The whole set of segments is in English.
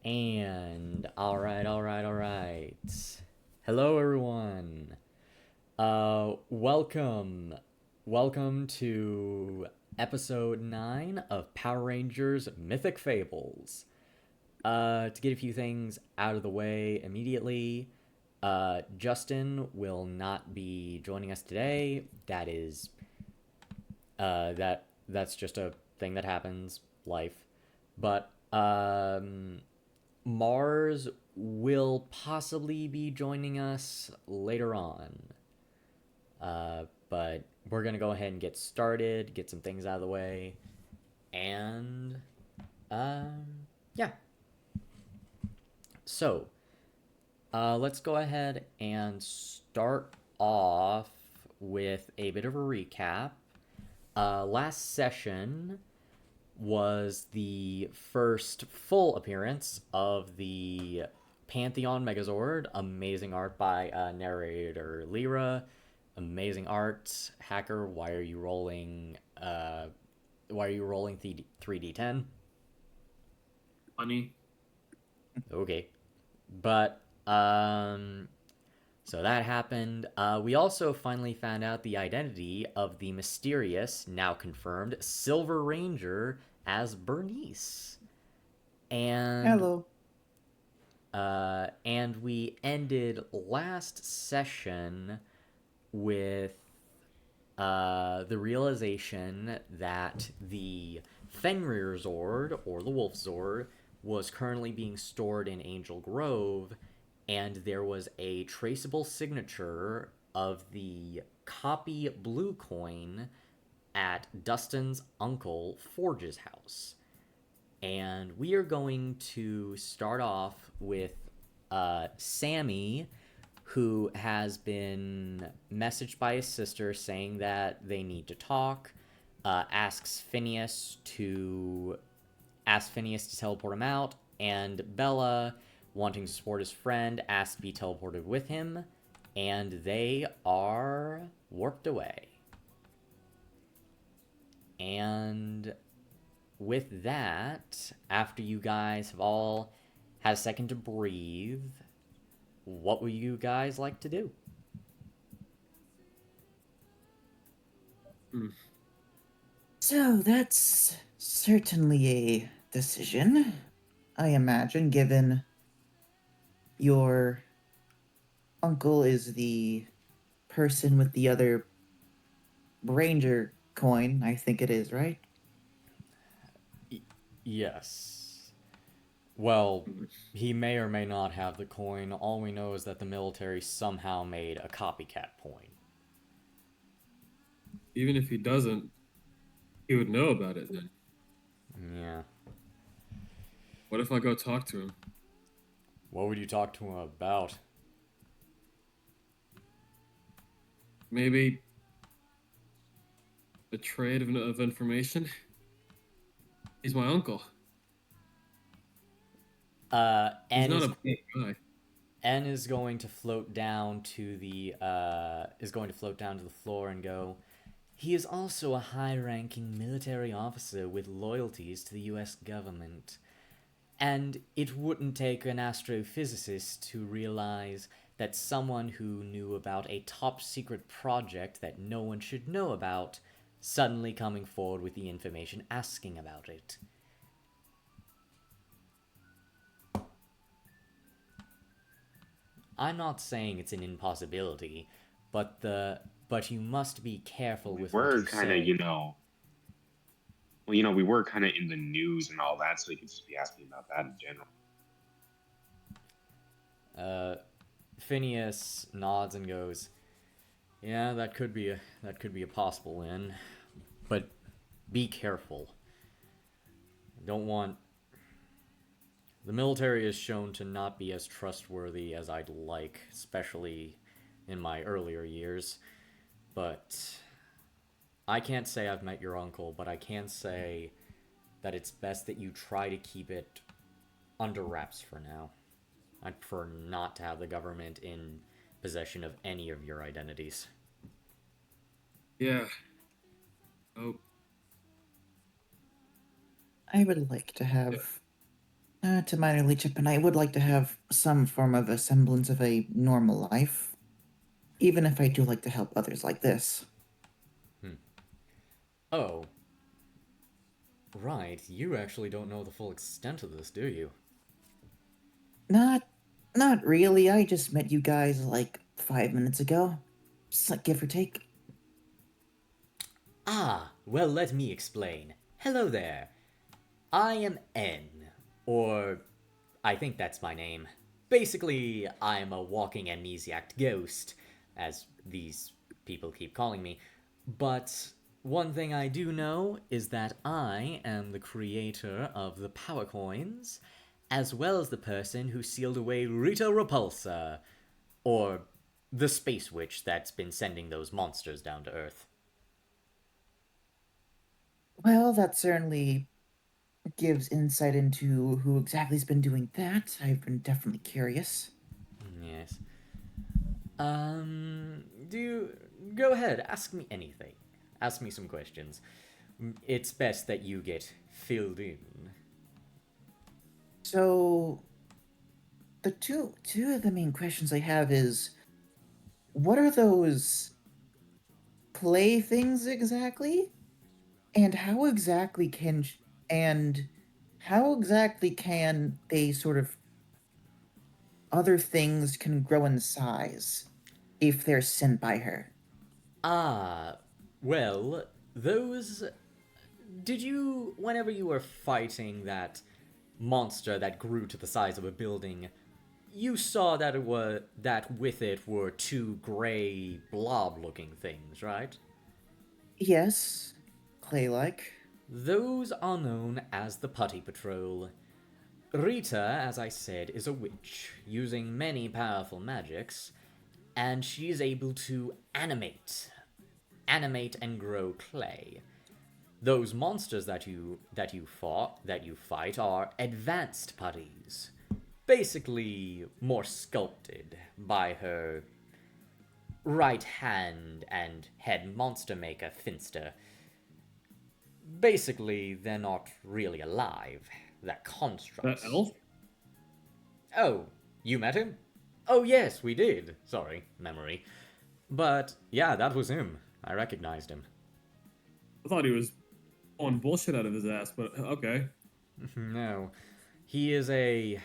And all right. Hello, everyone. Welcome to episode 9 of Power Rangers Mythic Fables. To get a few things out of the way immediately, Justin will not be joining us today. That's just a thing that happens, life. But Mars will possibly be joining us later on. But we're gonna go ahead and get started, get some things out of the way, and um, yeah. So let's go ahead and start off with a bit of a recap. Last session was the first full appearance of the Pantheon Megazord. Amazing art by narrator Lyra. Amazing art. Hacker, why are you rolling? Why are you rolling 3d10? Funny. Okay, but so that happened. We also finally found out the identity of the mysterious, now confirmed, Silver Ranger as Bernice. And Hello. we ended last session with the realization that the Fenrir Zord, or the Wolf Zord, was currently being stored in Angel Grove, and there was a traceable signature of the copy blue coin at Dustin's uncle Forge's house. And we are going to start off with Sammy, who has been messaged by his sister saying that they need to talk. Asks Phineas to teleport him out, and Bella, wanting to support his friend, asks to be teleported with him, and they are warped away. And with that, after you guys have all had a second to breathe, what would you guys like to do? Hmm. So that's certainly a decision, I imagine, given your uncle is the person with the other ranger coin, I think it is, right? Yes. Well, he may or may not have the coin. All we know is that the military somehow made a copycat coin. Even if he doesn't, he would know about it then. Yeah. What if I go talk to him? What would you talk to him about? Maybe a trade of information? He's my uncle. He's N not is a bad guy. N is going to float down to the floor and go. He is also a high-ranking military officer with loyalties to the U.S. government. And it wouldn't take an astrophysicist to realize that someone who knew about a top secret project that no one should know about suddenly coming forward with the information asking about it. I'm not saying it's an impossibility, but you must be careful We with what were you kind of, say. we were kind of in the news and all that, so he could just be asking about that in general. Uh, Phineas nods and goes, "Yeah, that could be a possible win, but be careful. Don't want the military is shown to not be as trustworthy as I'd like, especially in my earlier years. But I can't say I've met your uncle, but I can say that it's best that you try to keep it under wraps for now. I'd prefer not to have the government in possession of any of your identities." Yeah. Oh, I would like to yeah. have To minor chip, and I would like to have some form of a semblance of a normal life, even if I do like to help others like this. Oh, right. You actually don't know the full extent of this, do you? Not, not really. I just met you guys like 5 minutes ago. Just like give or take. Ah, well, let me explain. Hello there. I am N, or I think that's my name. Basically, I'm a walking amnesiac ghost, as these people keep calling me. But one thing I do know is that I am the creator of the power coins, as well as the person who sealed away Rita Repulsa, or the space witch that's been sending those monsters down to Earth. Well, that certainly gives insight into who exactly has been doing that. I've been definitely curious. Yes. Do you... Go ahead, ask me anything. Ask me some questions. It's best that you get filled in. So, the two of the main questions I have is, what are those playthings exactly? And how exactly and how exactly can they sort of other things can grow in size if they're sent by her? Ah, well, those... Did you, whenever you were fighting that monster that grew to the size of a building, you saw that it was that with it were two gray blob-looking things, right? Yes, clay-like. Those are known as the Putty Patrol. Rita, as I said, is a witch, using many powerful magics, and she is able to animate and grow clay. Those monsters that you fight are advanced putties, basically more sculpted by her right hand and head monster maker Finster. Basically, they're not really alive. They're That constructs. elf? Oh, you met him? Oh, yes, we did. Sorry, memory. But yeah, that was him. I recognized him. I thought he was pulling bullshit out of his ass, but okay. No, he is a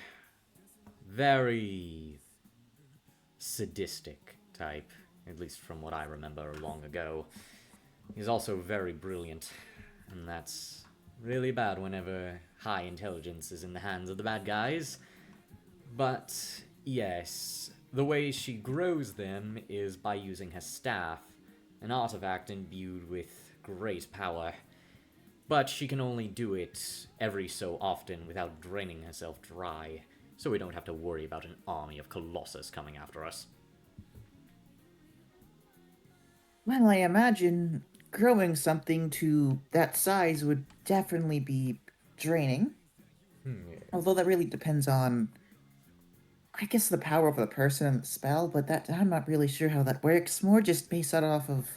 very sadistic type, at least from what I remember long ago. He's also very brilliant, and that's really bad whenever high intelligence is in the hands of the bad guys. But yes, the way she grows them is by using her staff, an artifact imbued with great power. But she can only do it every so often without draining herself dry, so we don't have to worry about an army of Colossus coming after us. Well, I imagine growing something to that size would definitely be draining. Although that really depends on, I guess, the power of the person and the spell, but that I'm not really sure how that works. More just based out off of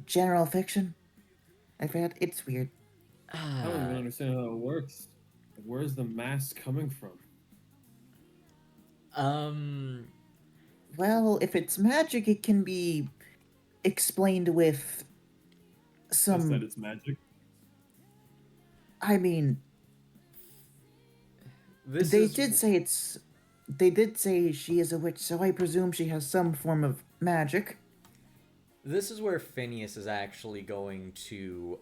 general fiction. I've read. It's weird. I don't even understand how it works. Like, where's the mass coming from? Um, Well, if it's magic, it can be explained with Just that some. it's magic. I mean, this they is did say it's. They did say she is a witch, so I presume she has some form of magic. this is where Phineas is actually going to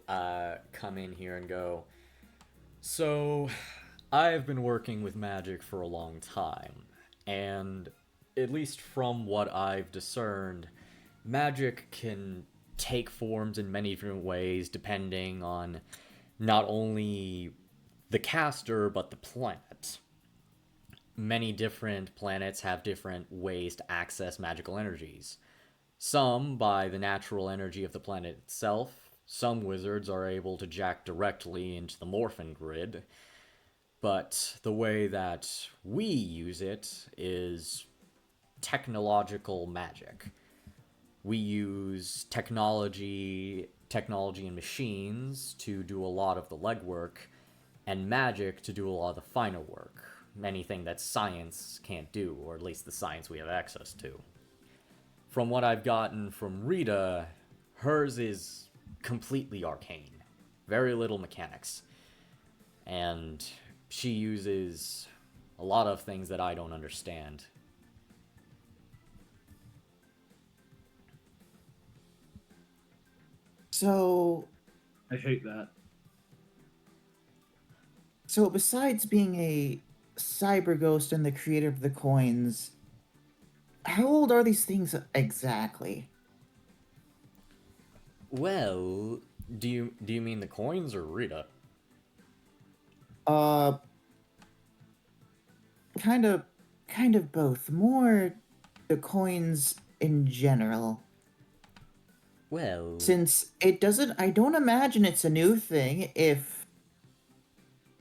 come in here and go. So, I've been working with magic for a long time, and at least from what I've discerned, magic can take forms in many different ways depending on not only the caster but the planet. Many different planets have different ways to access magical energies. Some by the natural energy of the planet itself. Some wizards are able to jack directly into the morphin grid, but the way that we use it is technological magic. We use technology and machines to do a lot of the legwork, and magic to do a lot of the finer work. Anything that science can't do, or at least the science we have access to. From what I've gotten from Rita, hers is completely arcane. Very little mechanics. And she uses a lot of things that I don't understand. So, I hate that. so besides being a cyber ghost and the creator of the coins, how old are these things exactly? Well, do you mean the coins or Rita? Uh, kind of, kind of both. More the coins in general. Well, Since it doesn't, I don't imagine it's a new thing if,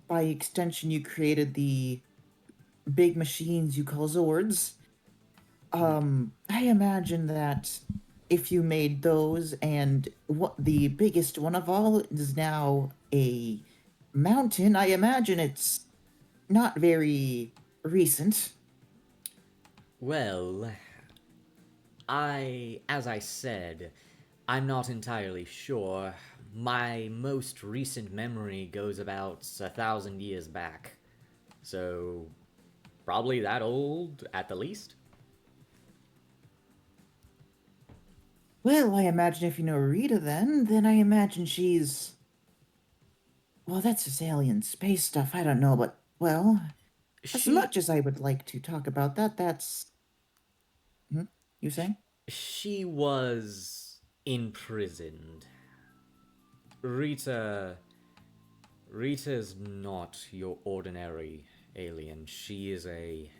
by extension, you created the big machines you call zords. I imagine that if you made those, and what the biggest one of all is now a mountain, I imagine it's not very recent. well, as I said, I'm not entirely sure. My most recent memory goes about 1,000 years back. So, probably that old at the least? Well, I imagine if you know Rita, then I imagine she's. Well, that's just alien space stuff. I don't know, but well, as She much as I would like to talk about that, that's. Hmm? You saying? she was imprisoned. Rita Rita's not your ordinary alien. She is a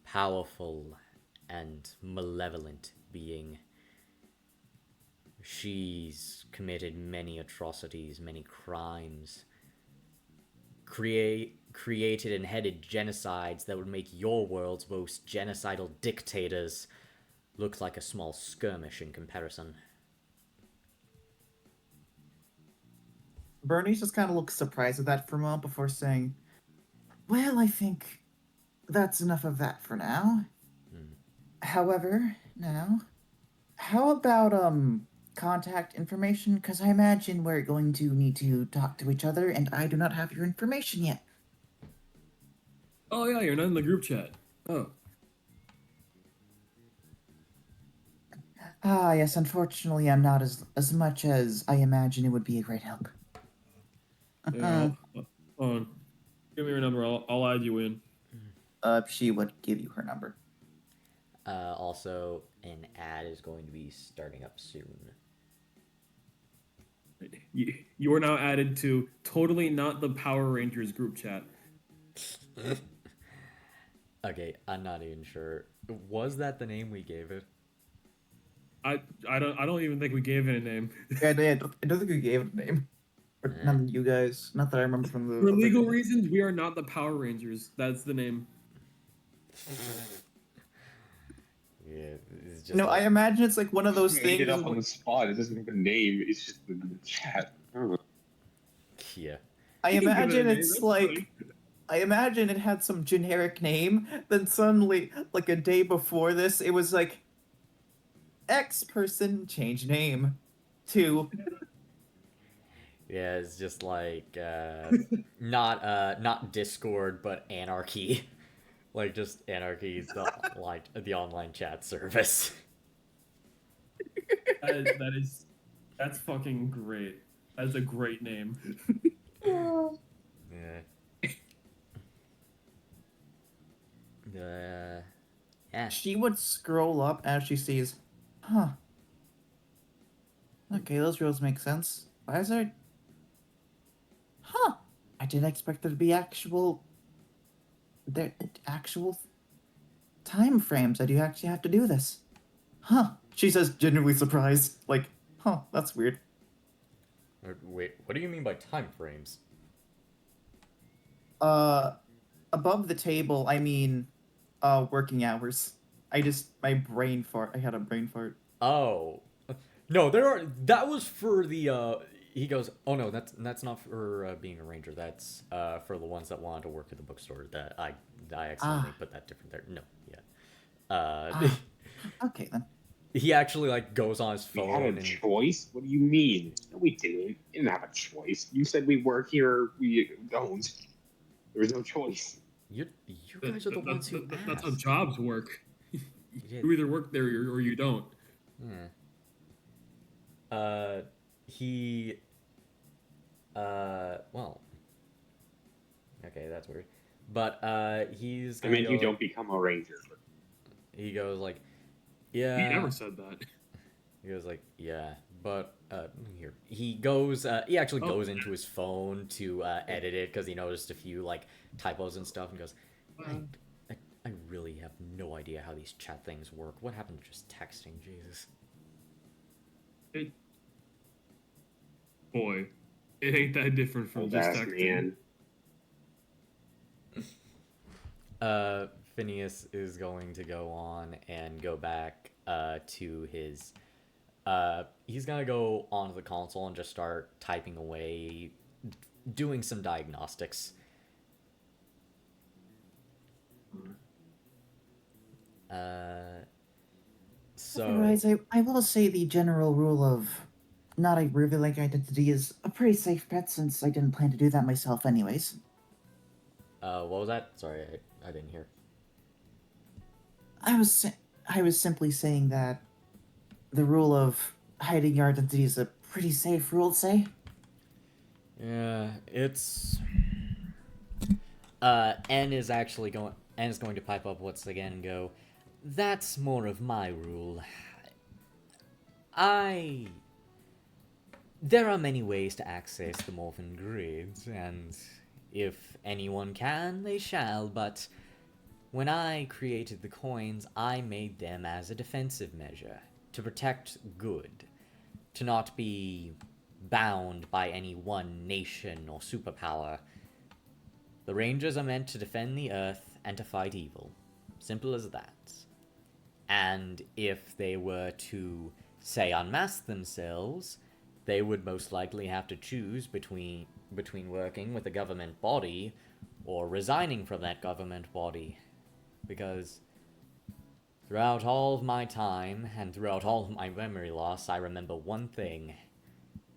powerful and malevolent being. She's committed many atrocities, many crimes, created and headed genocides that would make your world's most genocidal dictators look like a small skirmish in comparison. Bernice just kind of looks surprised at that for a moment before saying, "Well, I think that's enough of that for now. However, now, how about contact information? Because I imagine we're going to need to talk to each other, and I do not have your information yet." Oh yeah, you're not in the group chat. Oh. Ah, yes. Unfortunately, I'm not as much as I imagine it would be a great help. Yeah. Hold on. Give me your number. I'll add you in. She would give you her number. Also, an ad is going to be starting up soon. You are now added to totally not the Power Rangers group chat. Okay, I'm not even sure. Was that the name we gave it? I don't even think we gave it a name. Yeah, I don't think we gave it a name. Or none of you guys. Not that I remember from the. For legal reasons, we are not the Power Rangers. That's the name. Yeah, it's just No, like, I imagine it's like one of those Made things. it up on the spot. It doesn't have a name. It's just the chat. yeah. I You can give it a imagine name, it's that's like. fine. I imagine it had some generic name. Then suddenly, like a day before this, it was like X person change name to. Yeah, it's just like not Discord but Anarchy. Like just Anarchy is the online chat service. That's fucking great. That's a great name. Yeah. Yeah. She would scroll up as she sees, huh. Okay, those rules make sense. Why is there. Huh. I didn't expect there to be actual. There actual time frames that you actually have to do this. Huh. She says, genuinely surprised. Like, huh, that's weird. Wait, what do you mean by time frames? Above the table, I mean, working hours. My brain fart. I had a brain fart. Oh. No, there are that was for the he goes, "Oh no, that's not for being a ranger. That's for the ones that want to work at the bookstore. That I accidentally put that different there. No, yeah. Okay then. He actually like goes on his We phone had a and choice? What do you mean? No, we didn't. We didn't have a choice. You said we work here, we don't. There was no choice. you guys are the ones who That's how asked. jobs work. Yeah. You either work there or you don't. He well, okay, that's weird. But he's I gonna mean, go you like, don't become a ranger. he goes like, He yeah. never said that. He goes like, yeah, but here he goes. He actually Oh. goes into his phone to edit it because he noticed a few like typos and stuff, and goes, I really have no idea how these chat things work. What happened to just texting? Jesus. Boy, it ain't that different from Old just ass texting. man. Phineas is going to go on and go back to his. He's gonna go onto the console and just start typing away, doing some diagnostics. So Otherwise, I will say the general rule of not revealing identity is a pretty safe bet since I didn't plan to do that myself anyways. what was that? Sorry, I didn't hear. I was simply saying that the rule of hiding your identity is a pretty safe rule, say. Yeah, it's. N is actually going. N is going to pipe up once again and go. That's more of my rule. There are many ways to access the Morphin grids, and if anyone can, they shall, but when I created the coins, I made them as a defensive measure, to protect good, to not be bound by any one nation or superpower. The Rangers are meant to defend the Earth and to fight evil. Simple as that. And if they were to, say, unmask themselves, they would most likely have to choose between working with a government body or resigning from that government body. Because throughout all of my time and throughout all of my memory loss, I remember one thing.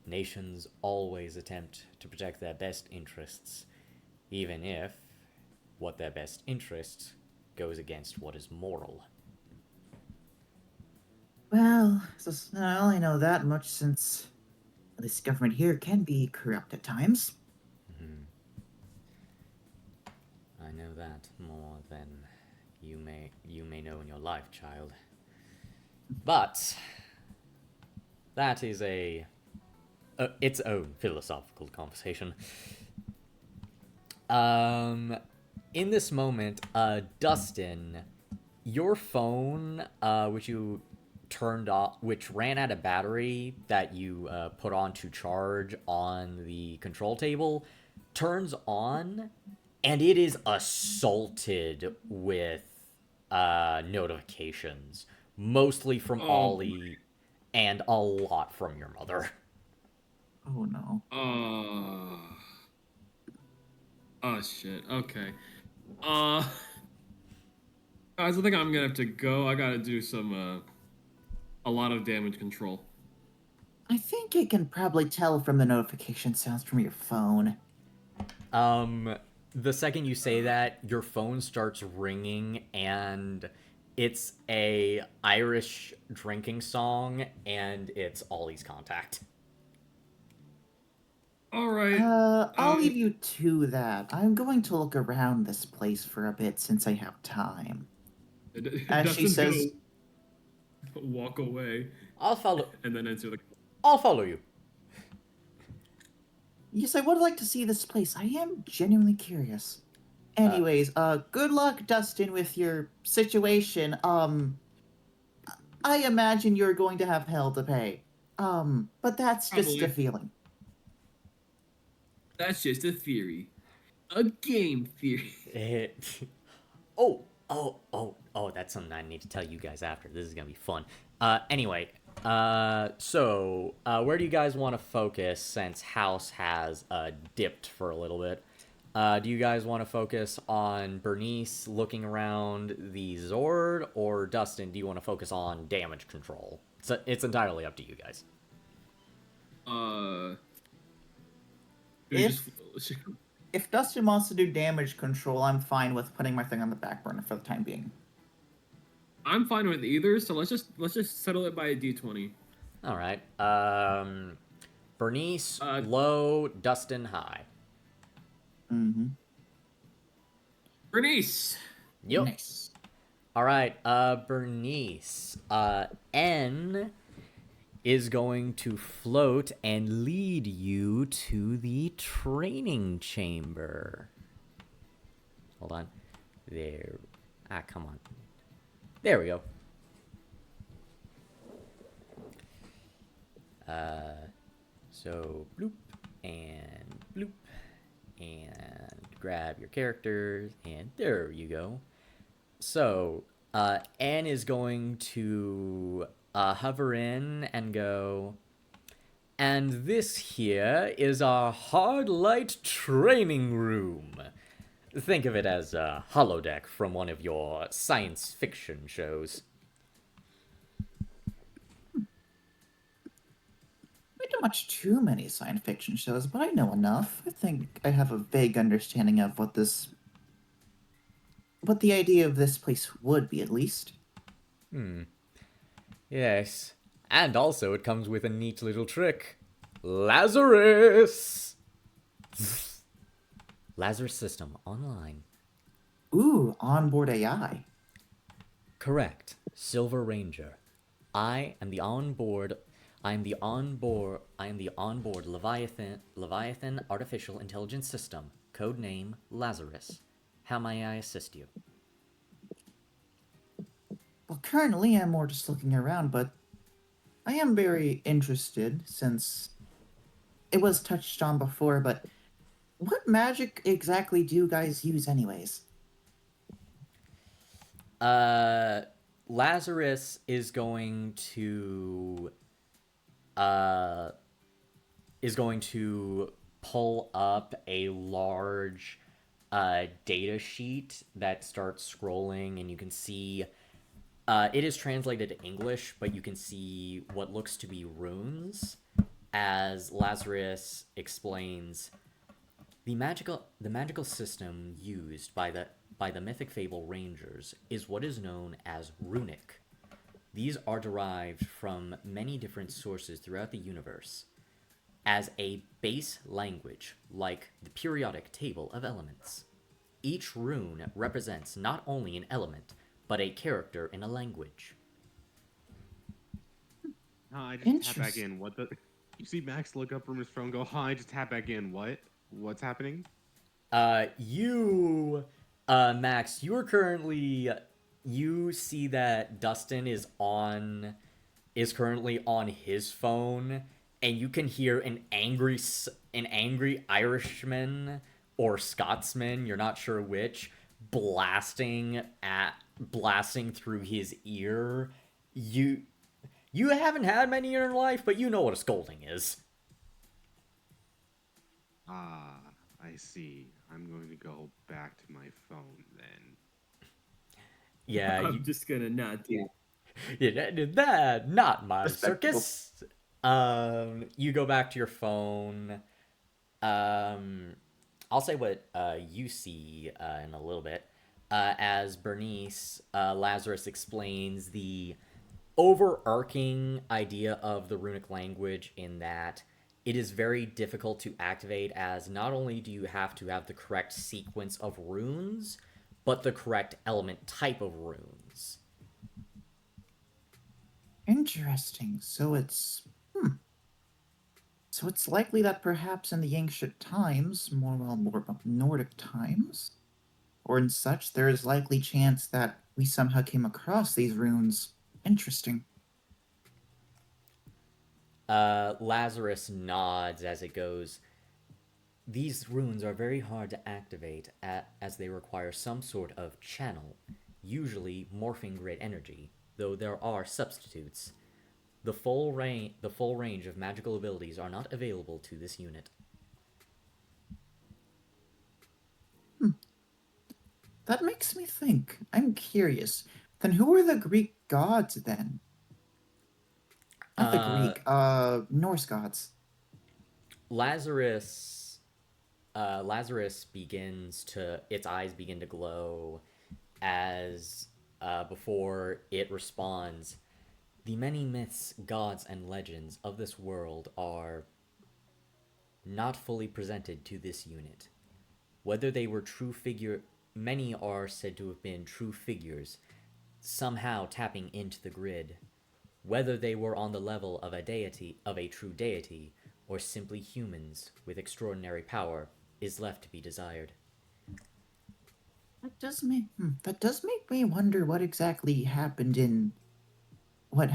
Nations always attempt to protect their best interests, even if what their best interests goes against what is moral. Well, I only know that much since this government here can be corrupt at times. I know that more than you may know in your life, child. But that is its own philosophical conversation. In this moment, Dustin, your phone, which you turned off, which ran out of battery that you put on to charge on the control table, turns on, and it is assaulted with notifications, mostly from Ollie, and a lot from your mother. Oh no. Oh shit. Okay. Guys, I think I'm gonna have to go. I gotta do some a lot of damage control. I think you can probably tell from the notification sounds from your phone. The second you say that, your phone starts ringing, and it's a Irish drinking song, and it's Ollie's contact. All right. I'll leave you to that. I'm going to look around this place for a bit since I have time. As she says, walk away. I'll follow. And then enter the. I'll follow you. Yes, I would like to see this place. I am genuinely curious. Anyways, good luck, Dustin, with your situation. I imagine you're going to have hell to pay. But that's just Probably. a feeling. That's just a theory. A game theory. Oh, that's something I need to tell you guys after. This is gonna be fun. Anyway, Where do you guys want to focus since House has dipped for a little bit? Do you guys want to focus on Bernice looking around the Zord, or Dustin, do you want to focus on damage control? It's entirely up to you guys. Do we If just if Dustin wants to do damage control, I'm fine with putting my thing on the back burner for the time being. I'm fine with either, so let's just settle it by a d20. All right. Bernice Uh, low, Dustin high. Mm-hmm. Bernice. Yep. Nice. All right. Bernice. N is going to float and lead you to the training chamber. Hold on. There. Come on. There we go. So bloop and bloop and grab your characters, and there you go. So N is going to hover in and go, and this here is our hard light training room. Think of it as a holodeck from one of your science fiction shows. I don't watch too many science fiction shows, but I know enough. I think I have a vague understanding of what the idea of this place would be, at least. Yes. And also it comes with a neat little trick. Lazarus! Lazarus system online. Ooh, onboard AI. Correct. Silver Ranger. I am the onboard Leviathan Artificial Intelligence System. Codename Lazarus. How may I assist you? Well, currently I'm more just looking around, but I am very interested since it was touched on before, but what magic exactly do you guys use anyways? Lazarus is going to pull up a large data sheet that starts scrolling, and you can see it is translated to English, but you can see what looks to be runes as Lazarus explains. The magical system used by the mythic fable rangers is what is known as runic. These are derived from many different sources throughout the universe as a base language, like the periodic table of elements. Each rune represents not only an element, but a character in a language. I just tap back in. What the? You see Max look up from his phone, go, "Hi." Just tap back in. What? What's happening? Max, you see that Dustin is currently on his phone, and you can hear an angry Irishman or Scotsman, you're not sure which, blasting through his ear. You haven't had many in your life, but you know what a scolding is. Ah, I see. I'm going to go back to my phone then. Yeah, I'm just gonna not do. Yeah, that not my Respectable. circus. You go back to your phone. I'll say what you see in a little bit. As Bernice Lazarus explains the overarching idea of the runic language, in that it is very difficult to activate, as not only do you have to have the correct sequence of runes, but the correct element type of runes. Interesting. So it's likely that perhaps in the ancient times, more Nordic times, or in such, there is likely chance that we somehow came across these runes. Interesting. Lazarus nods as it goes. These runes are very hard to activate as they require some sort of channel, usually morphing grid energy, though there are substitutes. The full range of magical abilities are not available to this unit. That makes me think. I'm curious. Then who are the Greek gods then? Not the Uh, Greek, Norse gods. Lazarus Lazarus begins to its eyes begin to glow as before it responds. The many myths, gods, and legends of this world are not fully presented to this unit. Whether they were true figure, many are said to have been true figures, somehow tapping into the grid. Whether they were on the level of a true deity, or simply humans with extraordinary power, is left to be desired. That does make me wonder what exactly happened in what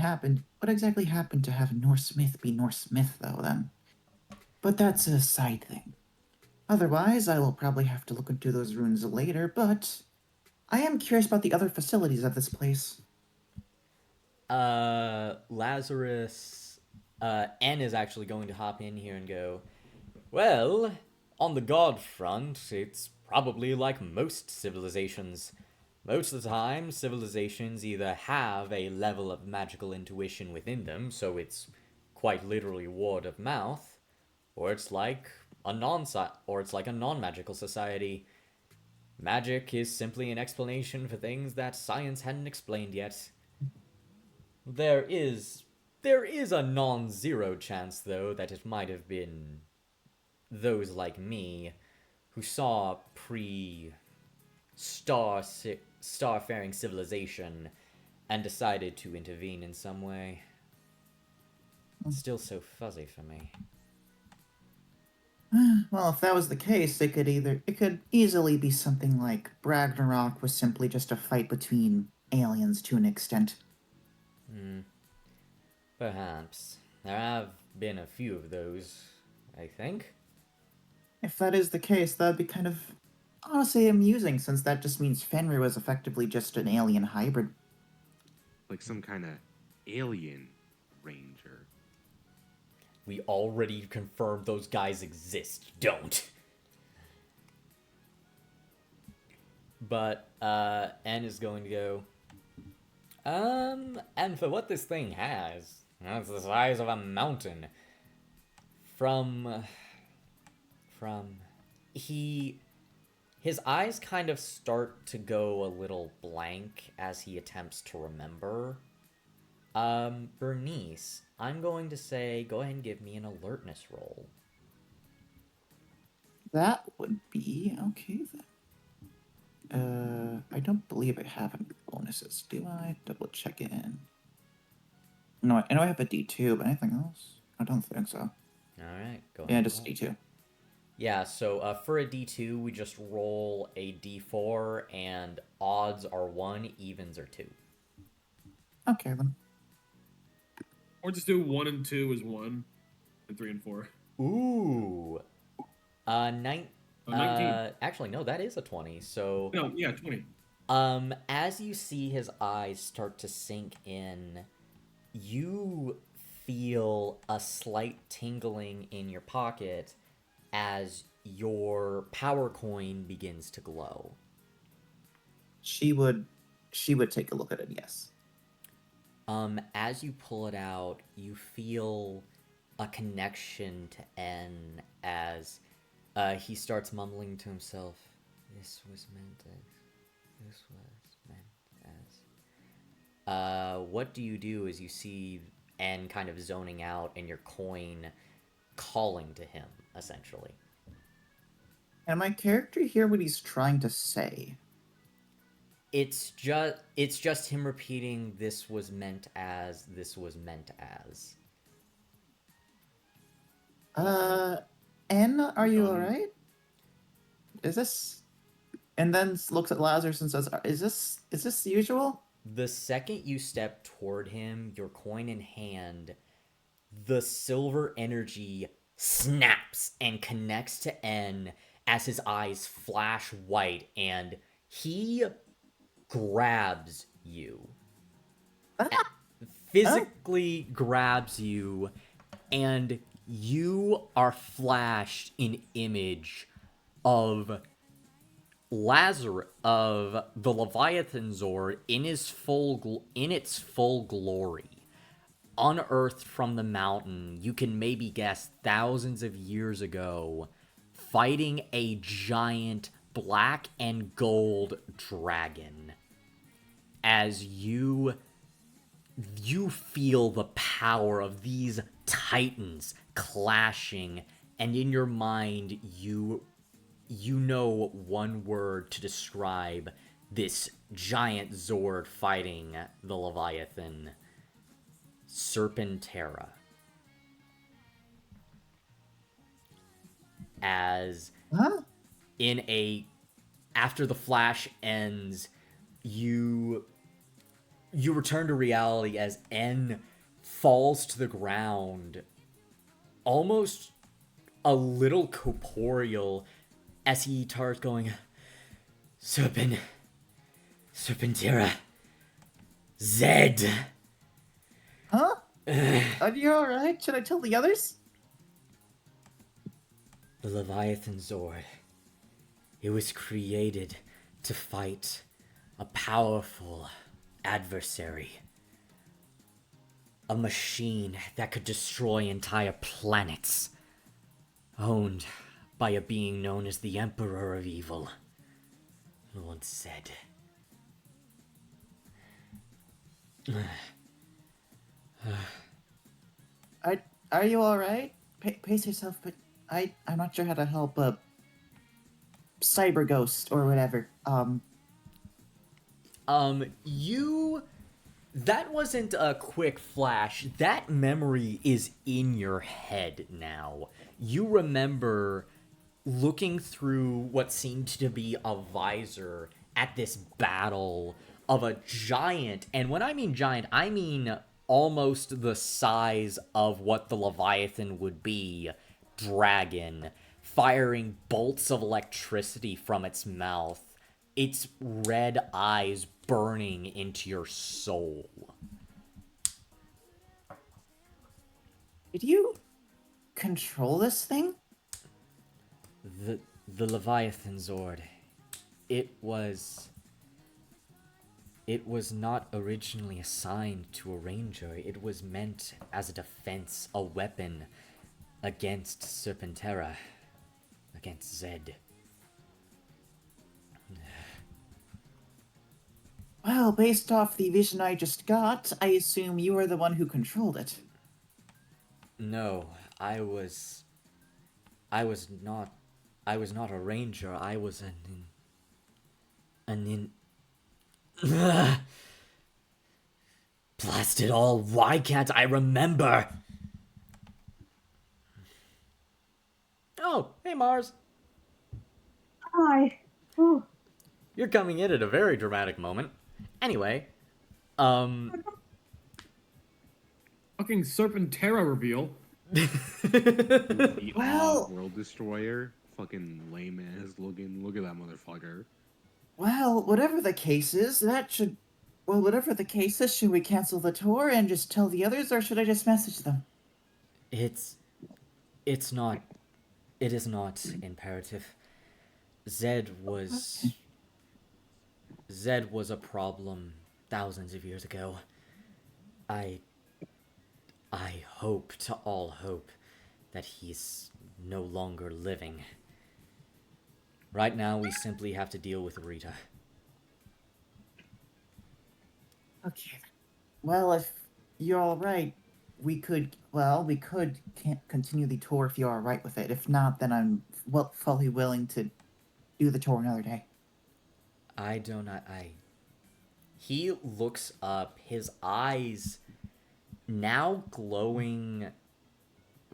exactly happened to have Norse myth be Norse myth though then. But that's a side thing. Otherwise, I will probably have to look into those runes later, but I am curious about the other facilities of this place. Lazarus, N is actually going to hop in here and go, well, on the god front, it's probably like most civilizations. Most of the time, civilizations either have a level of magical intuition within them, so it's quite literally word of mouth, or it's like a non-magical society. Magic is simply an explanation for things that science hadn't explained yet. There is a non-zero chance though that it might have been those like me who saw starfaring civilization and decided to intervene in some way. Still so fuzzy for me. Well, if that was the case, it could easily be something like Ragnarok was simply just a fight between aliens to an extent. Perhaps. There have been a few of those, I think. If that is the case, that'd be kind of honestly amusing, since that just means Fenrir was effectively just an alien hybrid. Like some kind of alien ranger. We already confirmed those guys exist. Don't. But N is going to go. And for what this thing has, it's the size of a mountain. His eyes kind of start to go a little blank as he attempts to remember. Bernice, I'm going to say go ahead and give me an alertness roll. That would be okay then. I don't believe I have any bonuses. Do I? Double check in. No, I know I have a D2, but anything else? I don't think so. Alright, go ahead. Yeah, just D2. Yeah, so for a D2, we just roll a D4, and odds are 1, evens are 2. Okay then. Or just do 1 and 2 is 1, and 3 and 4. Ooh. 19. Actually, no, that is a 20, so... No, yeah, 20. As you see his eyes start to sink in, you feel a slight tingling in your pocket as your power coin begins to glow. She would take a look at it, yes. As you pull it out, you feel a connection to N as he starts mumbling to himself, This was meant as. What do you do as you see N kind of zoning out and your coin calling to him, essentially? And my character hear what he's trying to say? It's just him repeating, this was meant as. N, are you alright? Is this... And then looks at Lazarus and says, is this usual? The second you step toward him, your coin in hand, the silver energy snaps and connects to N as his eyes flash white, and he grabs you. physically grabs you, and you are flashed an image of of the Leviathan Zord in its full glory, unearthed from the mountain. You can maybe guess thousands of years ago, fighting a giant black and gold dragon. As you feel the power of these titans clashing, and in your mind you know one word to describe this giant Zord fighting the Leviathan: Serpentera. As Huh? after the flash ends, you return to reality as N falls to the ground, almost a little corporeal, as he starts going, Serpentera, Zed. Huh? Are you alright? Should I tell the others? The Leviathan Zord. It was created to fight a powerful adversary. A machine that could destroy entire planets. Owned by a being known as the Emperor of Evil, Lord Zed. Are you alright? Pace yourself, but I'm not sure how to help a cyber ghost or whatever. That wasn't a quick flash. That memory is in your head now. You remember looking through what seemed to be a visor at this battle of a giant, and when I mean giant, I mean almost the size of what the Leviathan would be, dragon, firing bolts of electricity from its mouth, its red eyes burning into your soul. Did you control this thing? The Leviathan Zord. It was not originally assigned to a ranger. It was meant as a defense, a weapon against Serpentera, against Zed. Well, based off the vision I just got, I assume you were the one who controlled it. No, I was not a ranger. I was Blast it all, why can't I remember? Oh, hey Mars. Hi. Oh, You're coming in at a very dramatic moment. Anyway, Fucking Serpentera reveal. The Well- World Destroyer. Fucking lame ass looking. Look at that motherfucker. Well, whatever the case is, should we cancel the tour and just tell the others, or should I just message them? it is not imperative. Zed was a problem thousands of years ago. I hope to all hope that he's no longer living. Right now, we simply have to deal with Rita. Okay. Well, if you're alright, we could continue the tour if you're alright with it. If not, then I'm fully willing to do the tour another day. He looks up, his eyes now glowing,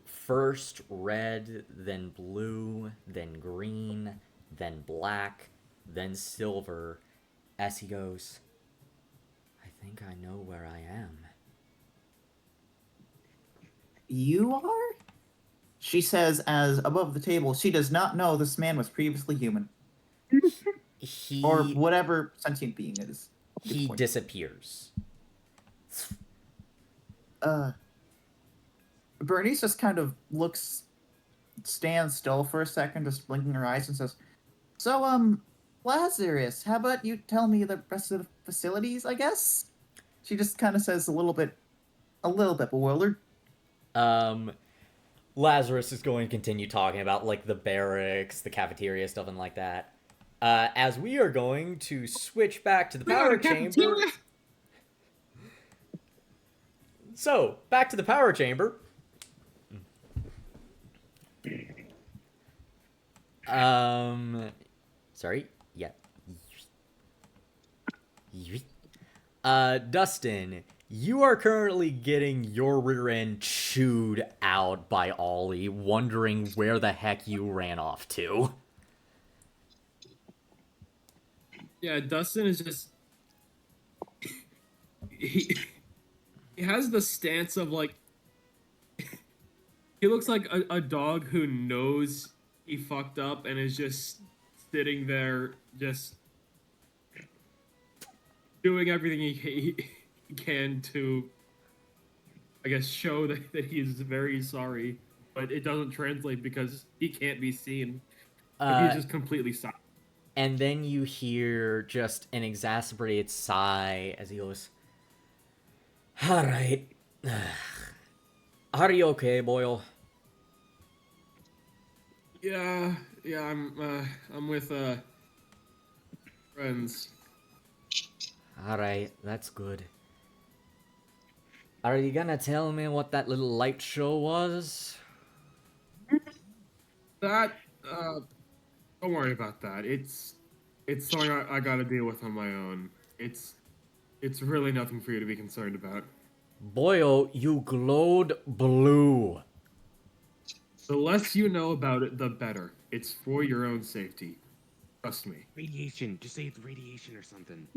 first red, then blue, then green, then black, then silver, as he goes, I think I know where I am. You are? She says as above the table, she does not know this man was previously human. Or whatever sentient being it is. He disappears. Bernice just kind of stands still for a second, just blinking her eyes, and says, "So, Lazarus, how about you tell me the rest of the facilities? I guess." She just kind of says a little bit bewildered. Lazarus is going to continue talking about like the barracks, the cafeteria, stuff, and like that. As we are going to switch back to the power chamber. So, back to the power chamber. Sorry. Yeah. Dustin, you are currently getting your rear end chewed out by Ollie, wondering where the heck you ran off to. Yeah, Dustin is just he has the stance of like he looks like a dog who knows he fucked up and is just sitting there just doing everything he can to, I guess, show that he is very sorry, but it doesn't translate because he can't be seen. He's just completely silent. And then you hear just an exasperated sigh as he goes, "All right. Are you okay, Boyle?" Yeah, I'm with friends. All right, that's good. Are you gonna tell me what that little light show was? That don't worry about that. It's something I gotta deal with on my own. It's really nothing for you to be concerned about. Boyle, you glowed blue. The less you know about it, the better. It's for your own safety. Trust me. Radiation. Just say it's radiation or something.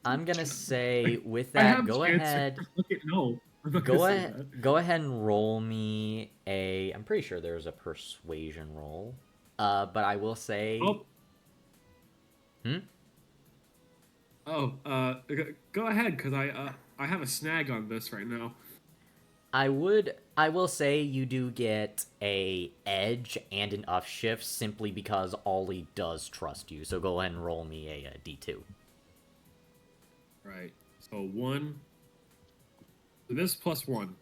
I'm gonna say with I that, have go cancer. ahead. No. I'm not Go gonna say ahead. that. Go ahead and roll me a. I'm pretty sure there's a persuasion roll. But I will say. Oh. Hmm. Oh. Go ahead, cause I have a snag on this right now. I will say you do get a edge and an upshift simply because Ollie does trust you. So go ahead and roll me a D2. Right. So 1. So this plus 1.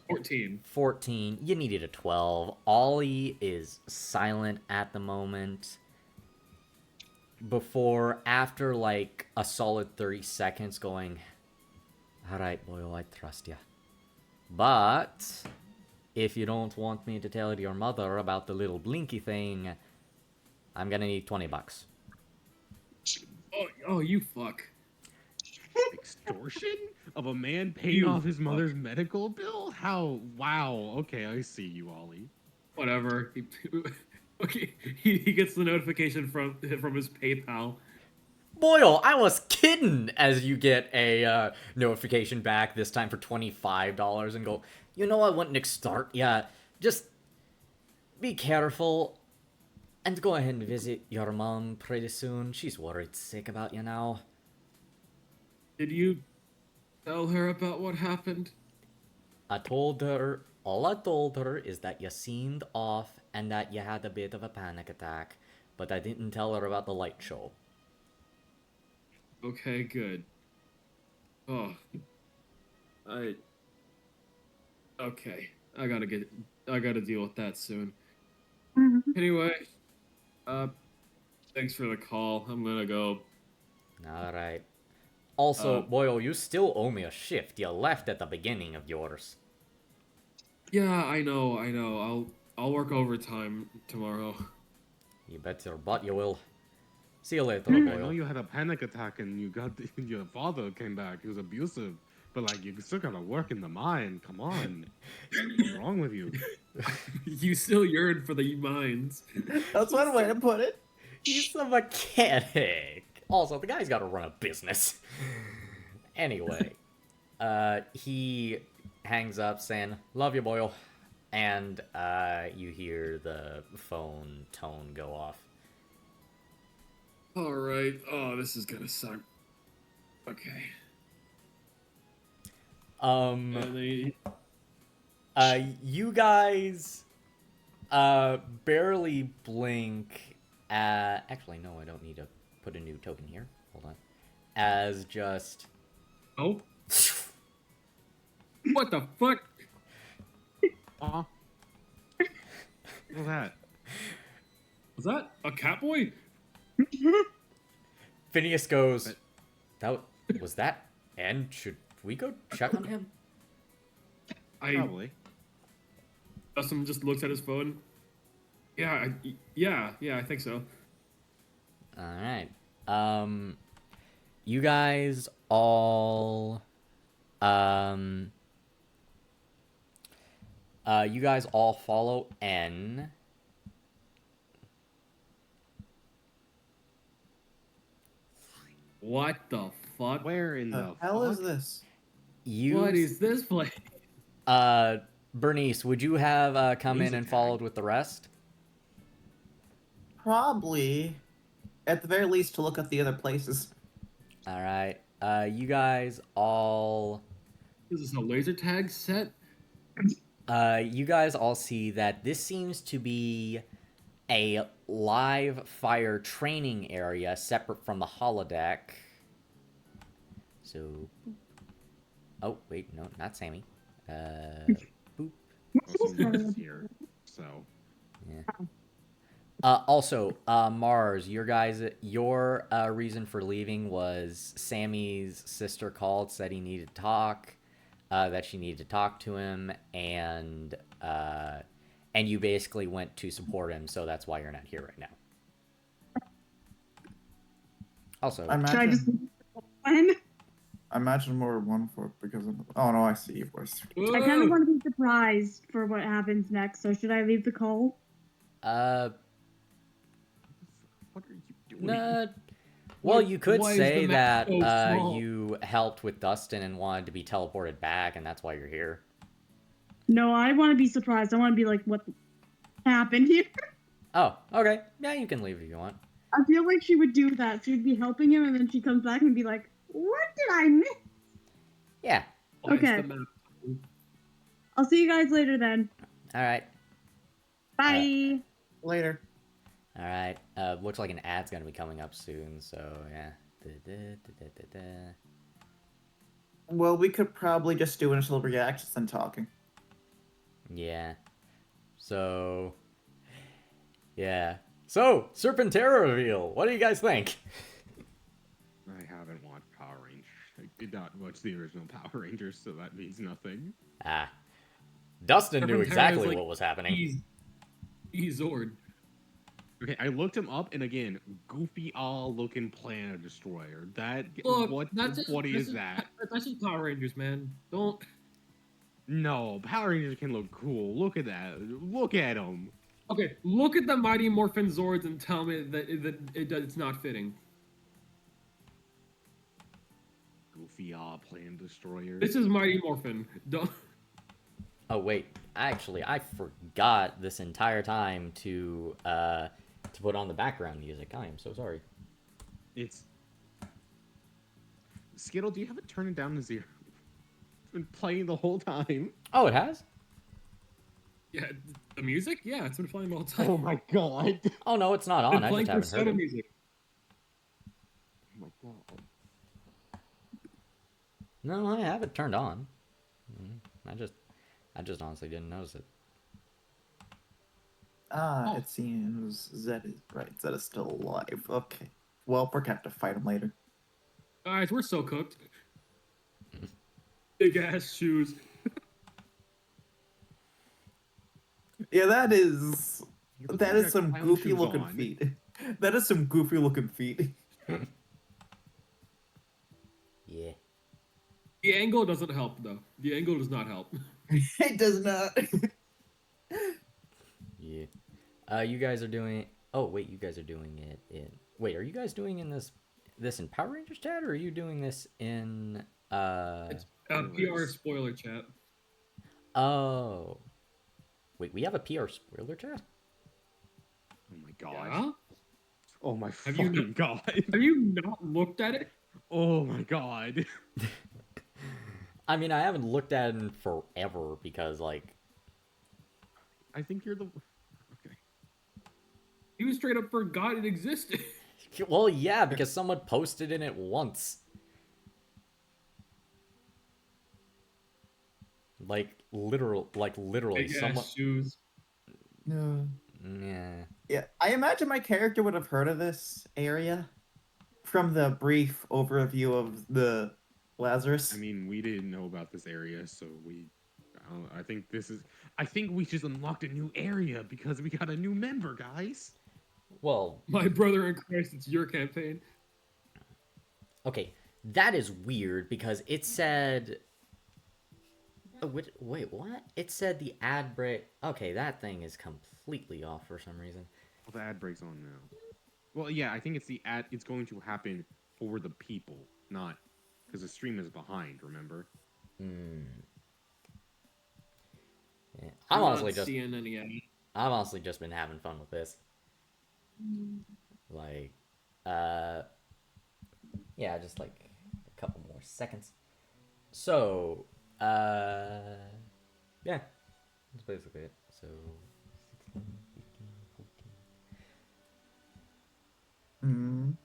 14. 14. You needed a 12. Ollie is silent at the moment. After like a solid 30 seconds going, "All right, Boyle, I trust you. But if you don't want me to tell your mother about the little blinky thing, I'm gonna need $20. Oh, you fuck. Extortion of a man paying off his mother's medical bill? How? Wow. Okay, I see you, Ollie. Whatever. Okay, he gets the notification from his PayPal. Boyle, I was kidding, as you get a notification back, this time for $25, and go, "You know, I wouldn't extort ya. Just be careful, and go ahead and visit your mom pretty soon. She's worried sick about you now." Did you tell her about what happened? All I told her is that you seemed off and that you had a bit of a panic attack, but I didn't tell her about the light show. Okay, good. Oh. Okay. I gotta deal with that soon. Anyway, thanks for the call. I'm gonna go. Alright. Also, Boyle, you still owe me a shift. You left at the beginning of yours. Yeah, I know. I'll work overtime tomorrow. You bet your butt you will. See you later, I know Boyle. you had a panic attack and your father came back. He was abusive, but like you still gotta work in the mine. Come on, what's wrong with you? You still yearn for the mines. That's one way to put it. He's a mechanic. Also, the guy's got to run a business. Anyway, he hangs up saying, "Love you, Boyle." And you hear the phone tone go off. All right. Oh, this is gonna suck. Okay. They, You guys barely blink. Actually, no, I don't need to put a new token here. Hold on. As just. oh, what the fuck? Aw. What's that? Was that a catboy? Phineas goes. That was that. And should we go check on him? Probably. Dustin just looks at his phone. Yeah, I think so. All right. You guys all. You guys all follow N. What the fuck? Where in The the hell is fuck? this? You. What is this place? Bernice, would you have come in Music and tag. followed with the rest? Probably, at the very least, to look at the other places. All right. You guys all. Is this a laser tag set? You guys all see that this seems to be a live fire training area separate from the holodeck. So. Oh, wait, no, not Sammy. Boop. Also, Mars here, so. Yeah. Also, Mars, your reason for leaving was Sammy's sister called, said he needed to talk, that she needed to talk to him, and you basically went to support him, so that's why you're not here right now. Also, I Should I just imagine. one? I imagine more one for because of. Oh no, I see your voice. I kind of want to be surprised for what happens next. So should I leave the call? uh, What are you doing? nah, well, you could Why is say the that map so small? you helped with Dustin and wanted to be teleported back, and that's why you're here. No, I want to be surprised. I want to be like, what happened here? Oh, okay. Yeah, you can leave if you want. I feel like she would do that. She'd be helping him, and then she comes back and be like, what did I miss? Yeah. Why is Okay. the map- I'll see you guys later then. All right. Bye. Later. All right. Looks like an ad's gonna be coming up soon, so yeah. Well, we could probably just do initial reactions and talking. Yeah. So. Yeah. So, Serpentera reveal. What do you guys think? I haven't watched Power Rangers. I did not watch the original Power Rangers, so that means nothing. Ah. Dustin knew Serpentera is exactly like- what was happening. He's Zord. Okay, I looked him up, and again, goofy all looking planet destroyer. That Look, what is that? That's just Power Rangers, man. Don't. No, Power Rangers can look cool. Look at that. Look at them. Okay, look at the Mighty Morphin Zords and tell me that it's not fitting. Goofy all planet destroyer. This is Mighty Morphin. Don't. Oh wait, actually, I forgot this entire time to put on the background music. I am so sorry. It's Skittle. Do you have it turned down to 0? It's been playing the whole time. Oh, it has? Yeah, the music? Yeah, it's been playing the whole time. Oh my god. Oh no, it's not It's on. been I playing just haven't heard Persona it. music. Oh my god. No, I have it turned on. I just honestly didn't notice it. Ah, Oh. it seems Zed is right. Zed is still alive. Okay. Well, we're gonna have to fight him later. Guys, we're so cooked. Big ass shoes. Yeah, that is You look that like is your some clown goofy shoes looking on. feet. That is some goofy looking feet. Yeah. The angle doesn't help, though. The angle does not help. It does not. Yeah. You guys are doing. Oh wait, you guys are doing it in. Wait, are you guys doing in this in Power Rangers chat, or are you doing this in It's PR spoiler chat. Oh. Wait, we have a PR spoiler chat? Oh my god. Yeah? Oh my Have you fucking god. Have you not looked at it? Oh my god. I mean, I haven't looked at it in forever because, like, I think you're the. Okay. You straight up forgot it existed. well, yeah, because someone posted in it once. Literally, Big someone. ass shoes. No. Yeah. Yeah, I imagine my character would have heard of this area from the brief overview of the Lazarus. I mean, we didn't know about this area, so we. I think this is. I think we just unlocked a new area because we got a new member, guys. Well, My brother in Christ, it's your campaign. okay, that is weird because it said. Oh, wait, what? It said the ad break. Okay, that thing is completely off for some reason. Well, the ad break's on now. Well, yeah, I think it's the ad. It's going to happen for the people, not because the stream is behind. Remember? Hmm. Yeah. I'm I'm not honestly just. seeing any ad. I've honestly just been having fun with this. Like, yeah, just like a couple more seconds. So, yeah, that's basically it. So, 16, 15, 14.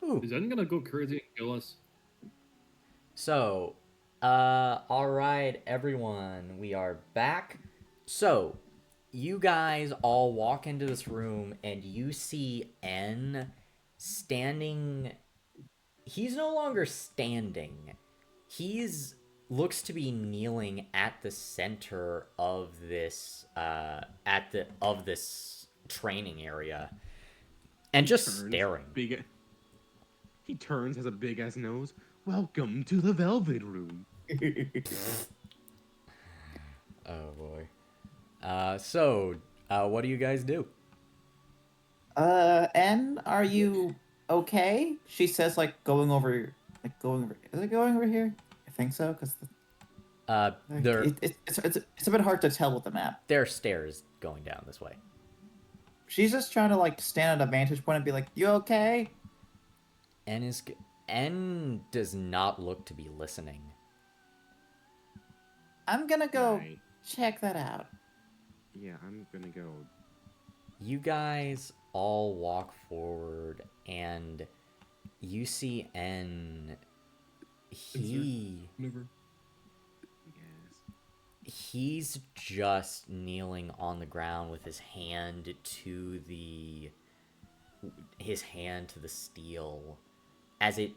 Ooh. Is that gonna go crazy and kill us? So, all right, everyone, we are back. So, you guys all walk into this room and you see N standing. He's no longer standing. He's looks to be kneeling at the center of this this training area and just Turns, staring. He turns, has a big ass nose. Welcome to the Velvet Room. Oh boy. So, what do you guys do? N, are you okay? She says, like, going over. Is it going over here? I think so, because it's a bit hard to tell with the map. There are stairs going down this way. She's just trying to, like, stand at a vantage point and be like, you okay? N does not look to be listening. I'm gonna go Right. check that out. Yeah, I'm gonna go. You guys all walk forward and you see N. Never. Yes. He's just kneeling on the ground with his hand to the steel as it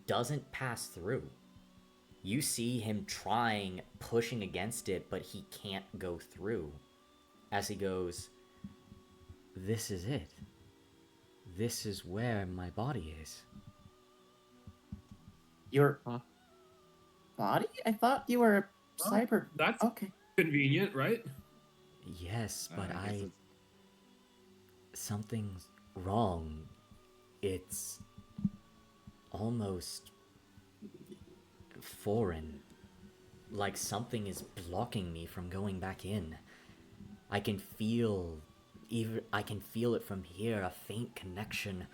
doesn't pass through. You see him pushing against it, but he can't go through. As he goes, "This is it. This is where my body is." Your Huh? body? I thought you were a cyber. That's Okay. convenient, right? Yes, but guess it's- something's wrong. It's almost foreign. Like something is blocking me from going back in. I can feel it from here, a faint connection.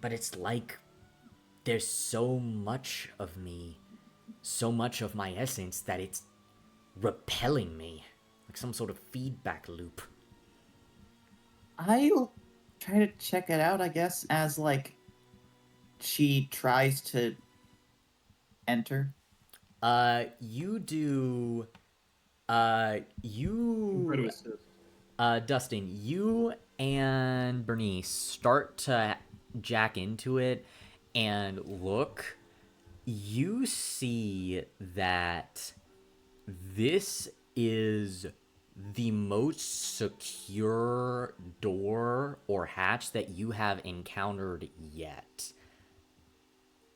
But it's like there's so much of me, so much of my essence that it's repelling me. Like some sort of feedback loop. I'll try to check it out, I guess, as, like, she tries to enter. You do. Try to You. assist. Dustin, you and Bernice start to jack into it and look. You see that this is the most secure door or hatch that you have encountered yet.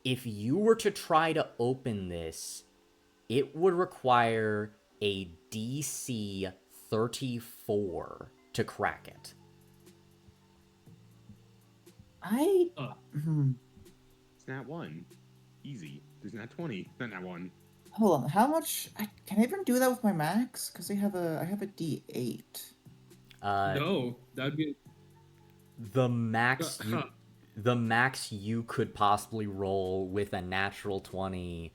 If you were to try to open this, it would require a DC 34 to crack it. It's nat 1. Easy. There's nat 20. Not nat 1. Hold on. How much? Can I even do that with my max? Because I have a D8. No, that'd be The max you could possibly roll with a natural 20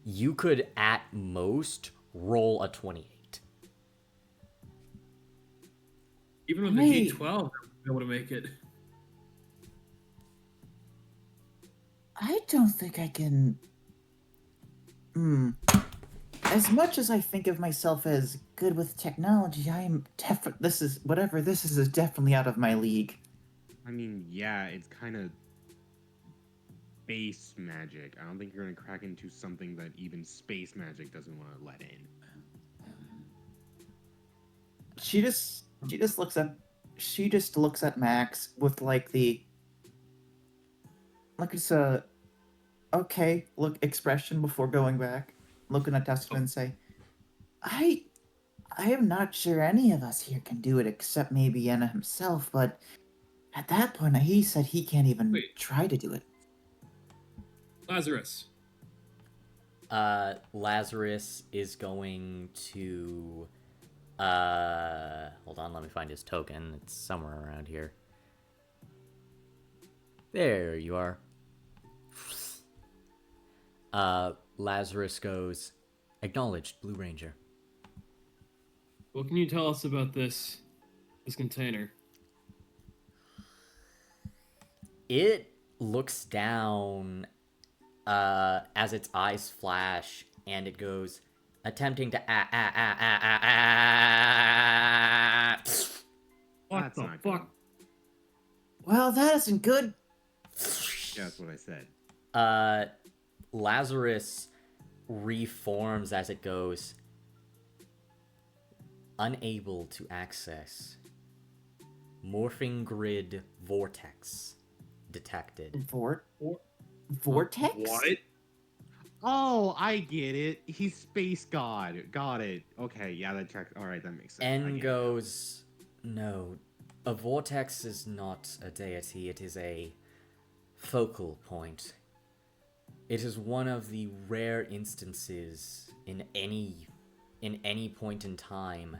You could at most roll a 28. Even with the Hey. D12, I would be able to make it. I don't think I can. As much as I think of myself as good with technology, I'm this is whatever this is definitely out of my league. I mean, yeah, it's kind of space magic. I don't think you're gonna crack into something that even space magic doesn't want to let in. She just looks at Max with like it's a okay look expression before going back, looking at Dustin and say, I am not sure any of us here can do it except maybe Yenna himself, but at that point he said he can't even try to do it. Lazarus. Lazarus is going to hold on, let me find his token. It's somewhere around here. There you are. Lazarus goes, acknowledged, Blue Ranger. What can you tell us about this container? It looks down as its eyes flash, and it goes, attempting to What That's the not fuck? Well, that isn't good. Yeah, that's what I said. Lazarus reforms as it goes, unable to access. Morphing grid vortex detected. Vortex? What? Oh, I get it. He's space god. Got it. Okay, yeah, that checks. All right, that makes sense. I N get it. goes, no, a vortex is not a deity, it is a focal point. It is one of the rare instances in any point in time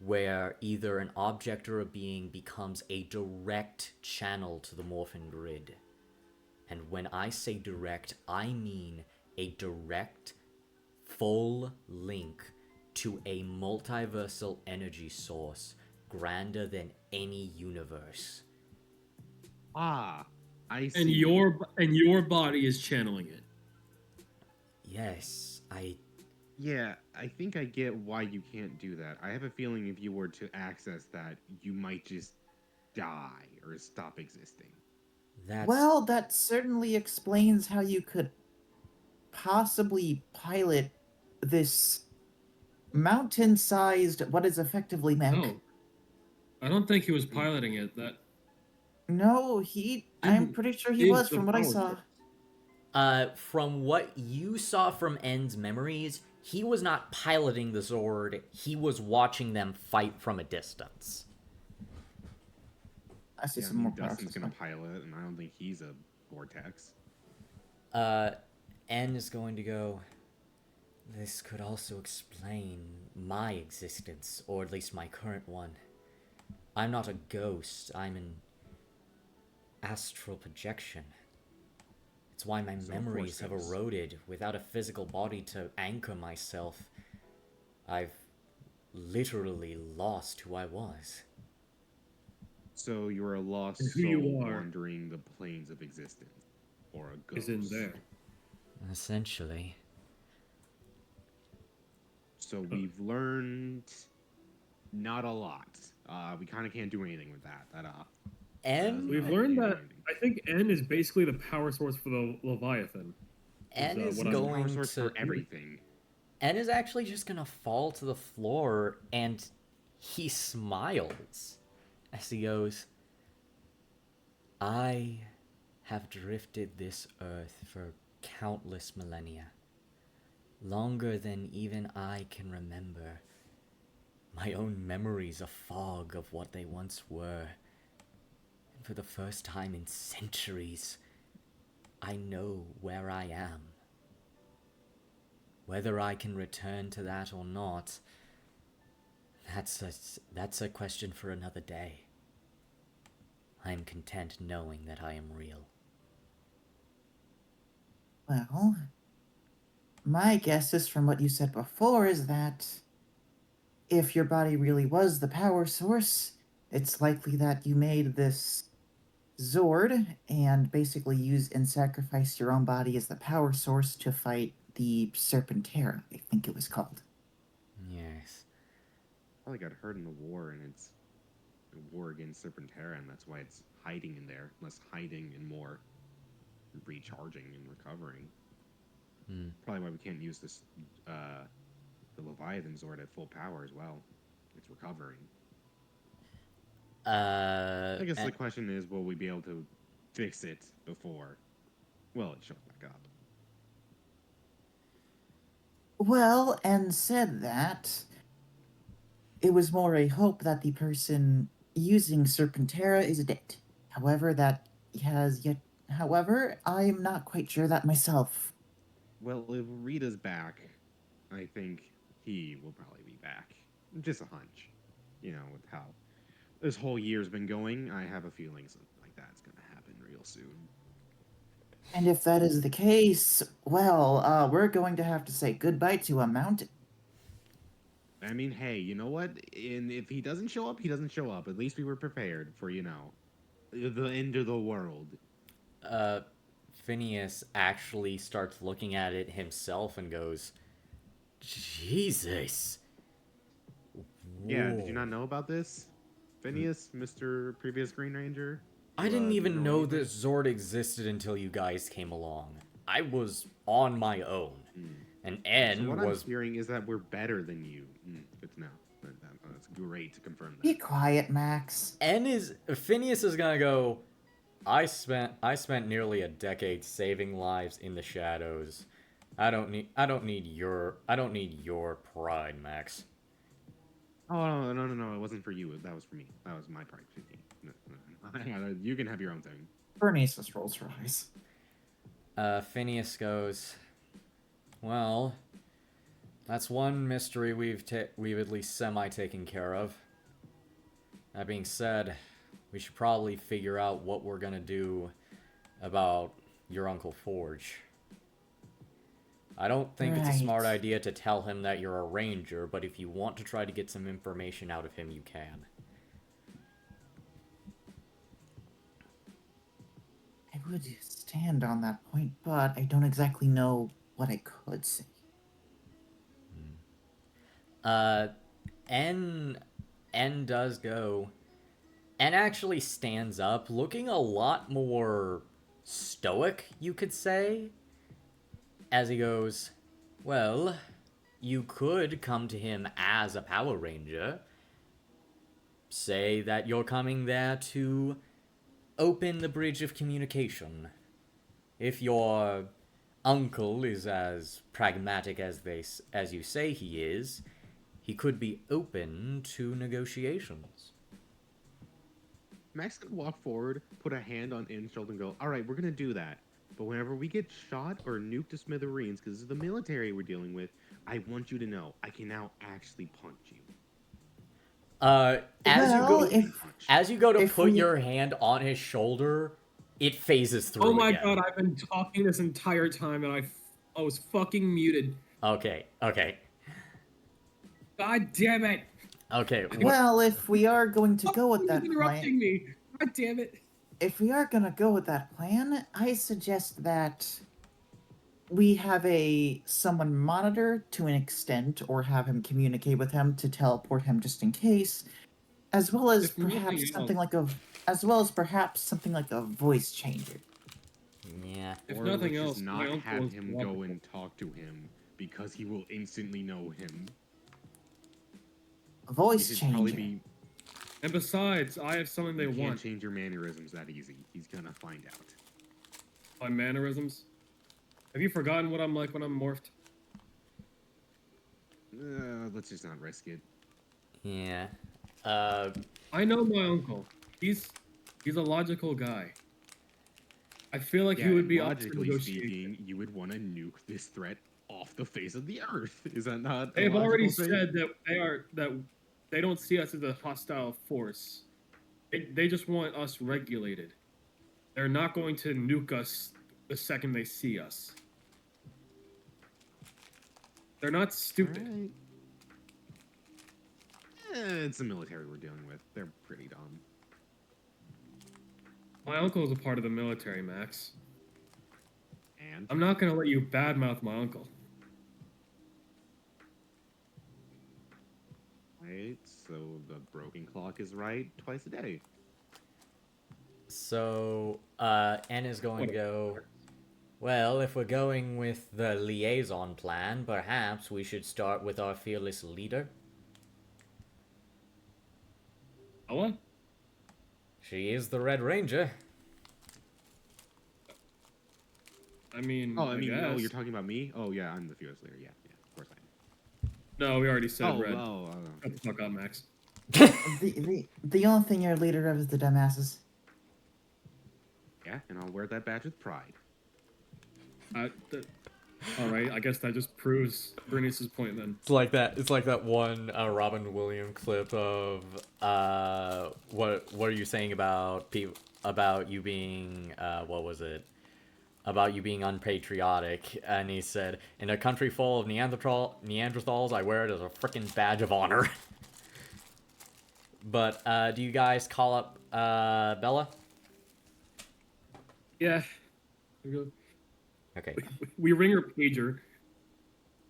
where either an object or a being becomes a direct channel to the morphin grid. And when I say direct, I mean a direct, full link to a multiversal energy source grander than any universe. Ah, I see. And your body is channeling it. Yes, Yeah, I think I get why you can't do that. I have a feeling if you were to access that, you might just die or stop existing. Well, that certainly explains how you could possibly pilot this mountain-sized, what is effectively mech. No. I don't think he was piloting it. No, I'm pretty sure he was from what I saw. From what you saw from N's memories, he was not piloting the Zord, he was watching them fight from a distance. I see some I mean, more Dustin's parts. gonna pilot, and I don't think he's a vortex. N is going to go, this could also explain my existence, or at least my current one. I'm not a ghost, I'm an astral projection. It's why my memories have eroded. Without a physical body to anchor myself, I've literally lost who I was. So you're a lost And who soul you are wandering the planes of existence, or a ghost. is in there. Essentially. So we've learned not a lot. We kind of can't do anything with that. N, We've learned that I think N is basically the power source for the Leviathan. N is power going source to for everything. N is actually just gonna fall to the floor, and he smiles as he goes, I have drifted this earth for countless millennia, longer than even I can remember. My own memory's a fog of what they once were. And for the first time in centuries, I know where I am. Whether I can return to that or not, that's a question for another day. I am content knowing that I am real. Well, my guess is from what you said before is that if your body really was the power source, it's likely that you made this Zord and basically used and sacrificed your own body as the power source to fight the Serpentera, I think it was called. Yes. Probably got hurt in the war, and it's a war against Serpentera, and that's why it's hiding in there. Less hiding and more recharging and recovering. Hmm. Probably why we can't use this the Leviathan Zord at full power as well. It's recovering. I guess the question is, will we be able to fix it before, well, it shows back up? Well, and said that, it was more a hope that the person using Serpentera is dead. However, that has yet. However, I'm not quite sure that myself. Well, if Rita's back, I think he will probably be back. Just a hunch. You know, with how this whole year's been going, I have a feeling something like that's going to happen real soon. And if that is the case, well, we're going to have to say goodbye to a mountain. I mean, hey, you know what? And if he doesn't show up, he doesn't show up. At least we were prepared for, you know, the end of the world. Phineas actually starts looking at it himself and goes, Jesus. Yeah, did you not Whoa. know about this? Phineas, Mr. Previous Green Ranger? I didn't Do you even know anything? this Zord existed until you guys came along. I was on my own. And So N what was... I'm hearing is that we're better than you. Good to know. That's great to confirm Be that. quiet, Max. N is... Phineas is gonna go... I spent nearly a decade saving lives in the shadows. I don't need your pride, Max. Oh, no. It wasn't for you. That was for me. That was my pride. No. You can have your own thing. Bernice just rolls her eyes. Phineas goes, well, that's one mystery we've at least semi-taken care of. That being said, we should probably figure out what we're gonna do about your Uncle Forge. I don't think it's a smart Right. idea to tell him that you're a ranger, but if you want to try to get some information out of him, you can. I would stand on that point, but I don't exactly know what I could say. N does go. N actually stands up, looking a lot more stoic, you could say, as he goes, well, you could come to him as a Power Ranger. Say that you're coming there to open the bridge of communication. If your uncle is as pragmatic as you say he is, he could be open to negotiations. Max could walk forward, put a hand on N's shoulder, and go, all right, we're going to do that. But whenever we get shot or nuked to smithereens, because this is the military we're dealing with, I want you to know I can now actually punch you. As you go to put we- your hand on his shoulder, it phases through. Oh my again. god, I've been talking this entire time and I was fucking muted. Okay. God damn it! Okay. Well, if we are going to go with that interrupting plan, me. God damn it! if we are going to go with that plan, I suggest that we have someone monitor to an extent, or have him communicate with him to teleport him just in case, as well as If nothing perhaps something else. like a voice changer. Yeah. If Or nothing let's else, just my not uncle have is him wonderful. go and talk to him because he will instantly know him. A voice He should probably changer. be. And besides, I have something they You can't want. change your mannerisms that easy. He's gonna find out. My mannerisms. Have you forgotten what I'm like when I'm morphed? Let's just not risk it. Yeah. I know my uncle. He's a logical guy. I feel like he would be up to logically negotiation. speaking, you would want to nuke this threat off the face of the earth. Is that not? They've a already logical thing? said that they don't see us as a hostile force. They just want us regulated. They're not going to nuke us the second they see us. They're not stupid. Alright. It's the military we're dealing with. They're pretty dumb. My uncle is a part of the military, Max. And I'm not gonna let you badmouth my uncle. right, so the broken clock is right twice a day. So, N is going to go, well, if we're going with the liaison plan, perhaps we should start with our fearless leader. Ella? She is the Red Ranger. I mean, Oh, I mean, oh, guess. you're talking about me? Oh, yeah, I'm the fearless leader. Yeah, of course I am. No, we already said Oh, red. oh, Shut the fuck up, Max. The only thing you're a leader of is the dumbasses. yeah, and I'll wear that badge with pride. All right, I guess that just proves Bernice's point then. It's like that. It's like that one Robin Williams clip of what are you saying about about you being what was it? About you being unpatriotic, and he said, "In a country full of Neanderthals, I wear it as a freaking badge of honor." But do you guys call up Bella? Yeah. Okay. We ring her pager.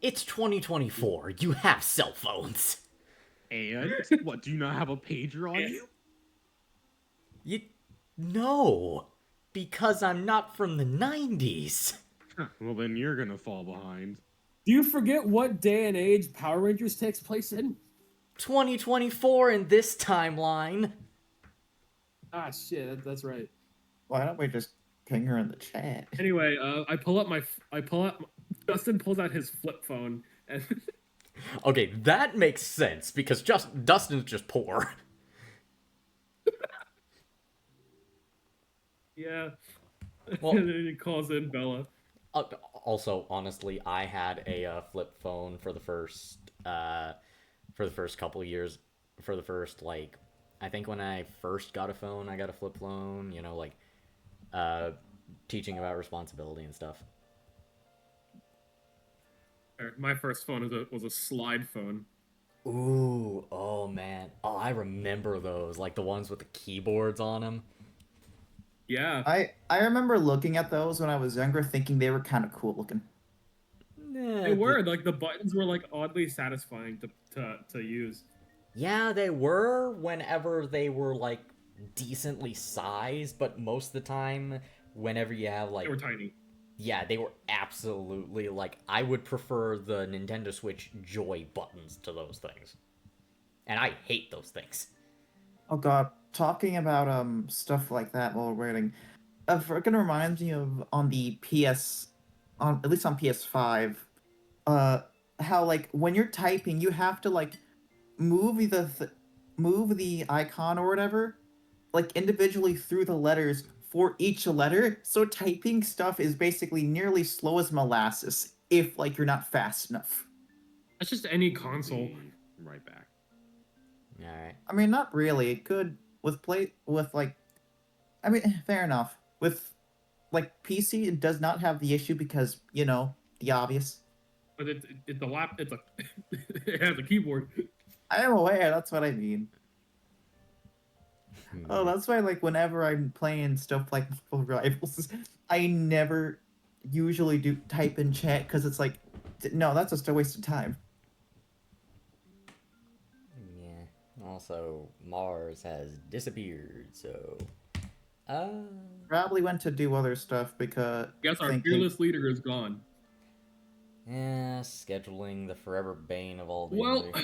It's 2024. You have cell phones. And what? Do you not have a pager on you? No, because I'm not from the 90s. Well, then you're gonna fall behind. Do you forget what day and age Power Rangers takes place in? 2024 in this timeline. Ah, shit, that's right. Why don't we just ping her in the chat? Anyway, Dustin pulls out his flip phone and Okay, that makes sense because Dustin's just poor. yeah. Well- And then he calls in Bella. Also, honestly, I had a flip phone for the first couple of years. For the first, like, I think when I first got a phone, I got a flip phone. You know, like, teaching about responsibility and stuff. My first phone was a slide phone. Ooh, oh man, oh I remember those, like the ones with the keyboards on them. Yeah. I remember looking at those when I was younger, thinking they were kind of cool looking. They were like the buttons were like oddly satisfying to use. Yeah, they were whenever they were like decently sized, but most of the time, whenever you have like They were tiny. yeah, they were absolutely like I would prefer the Nintendo Switch Joy buttons to those things, and I hate those things. Oh god, talking about stuff like that while we're waiting, it gonna remind me of on the PS, on at least on PS5, how like when you're typing, you have to like move move the icon or whatever, like individually through the letters for each letter. So typing stuff is basically nearly slow as molasses if like you're not fast enough. That's just any console. Be right back. All right. I mean, not really. It could with like, I mean, fair enough. With like PC, it does not have the issue because you know the obvious. But it's a it has a keyboard. I am aware. That's what I mean. Oh, that's why like whenever I'm playing stuff like Marvel Rivals, I never usually do type in chat because it's like, no, that's just a waste of time. Yeah. Also, Mars has disappeared, so. Probably went to do other stuff because. Guess our thinking- fearless leader is gone. Yeah, scheduling the forever bane of all Well, D&D.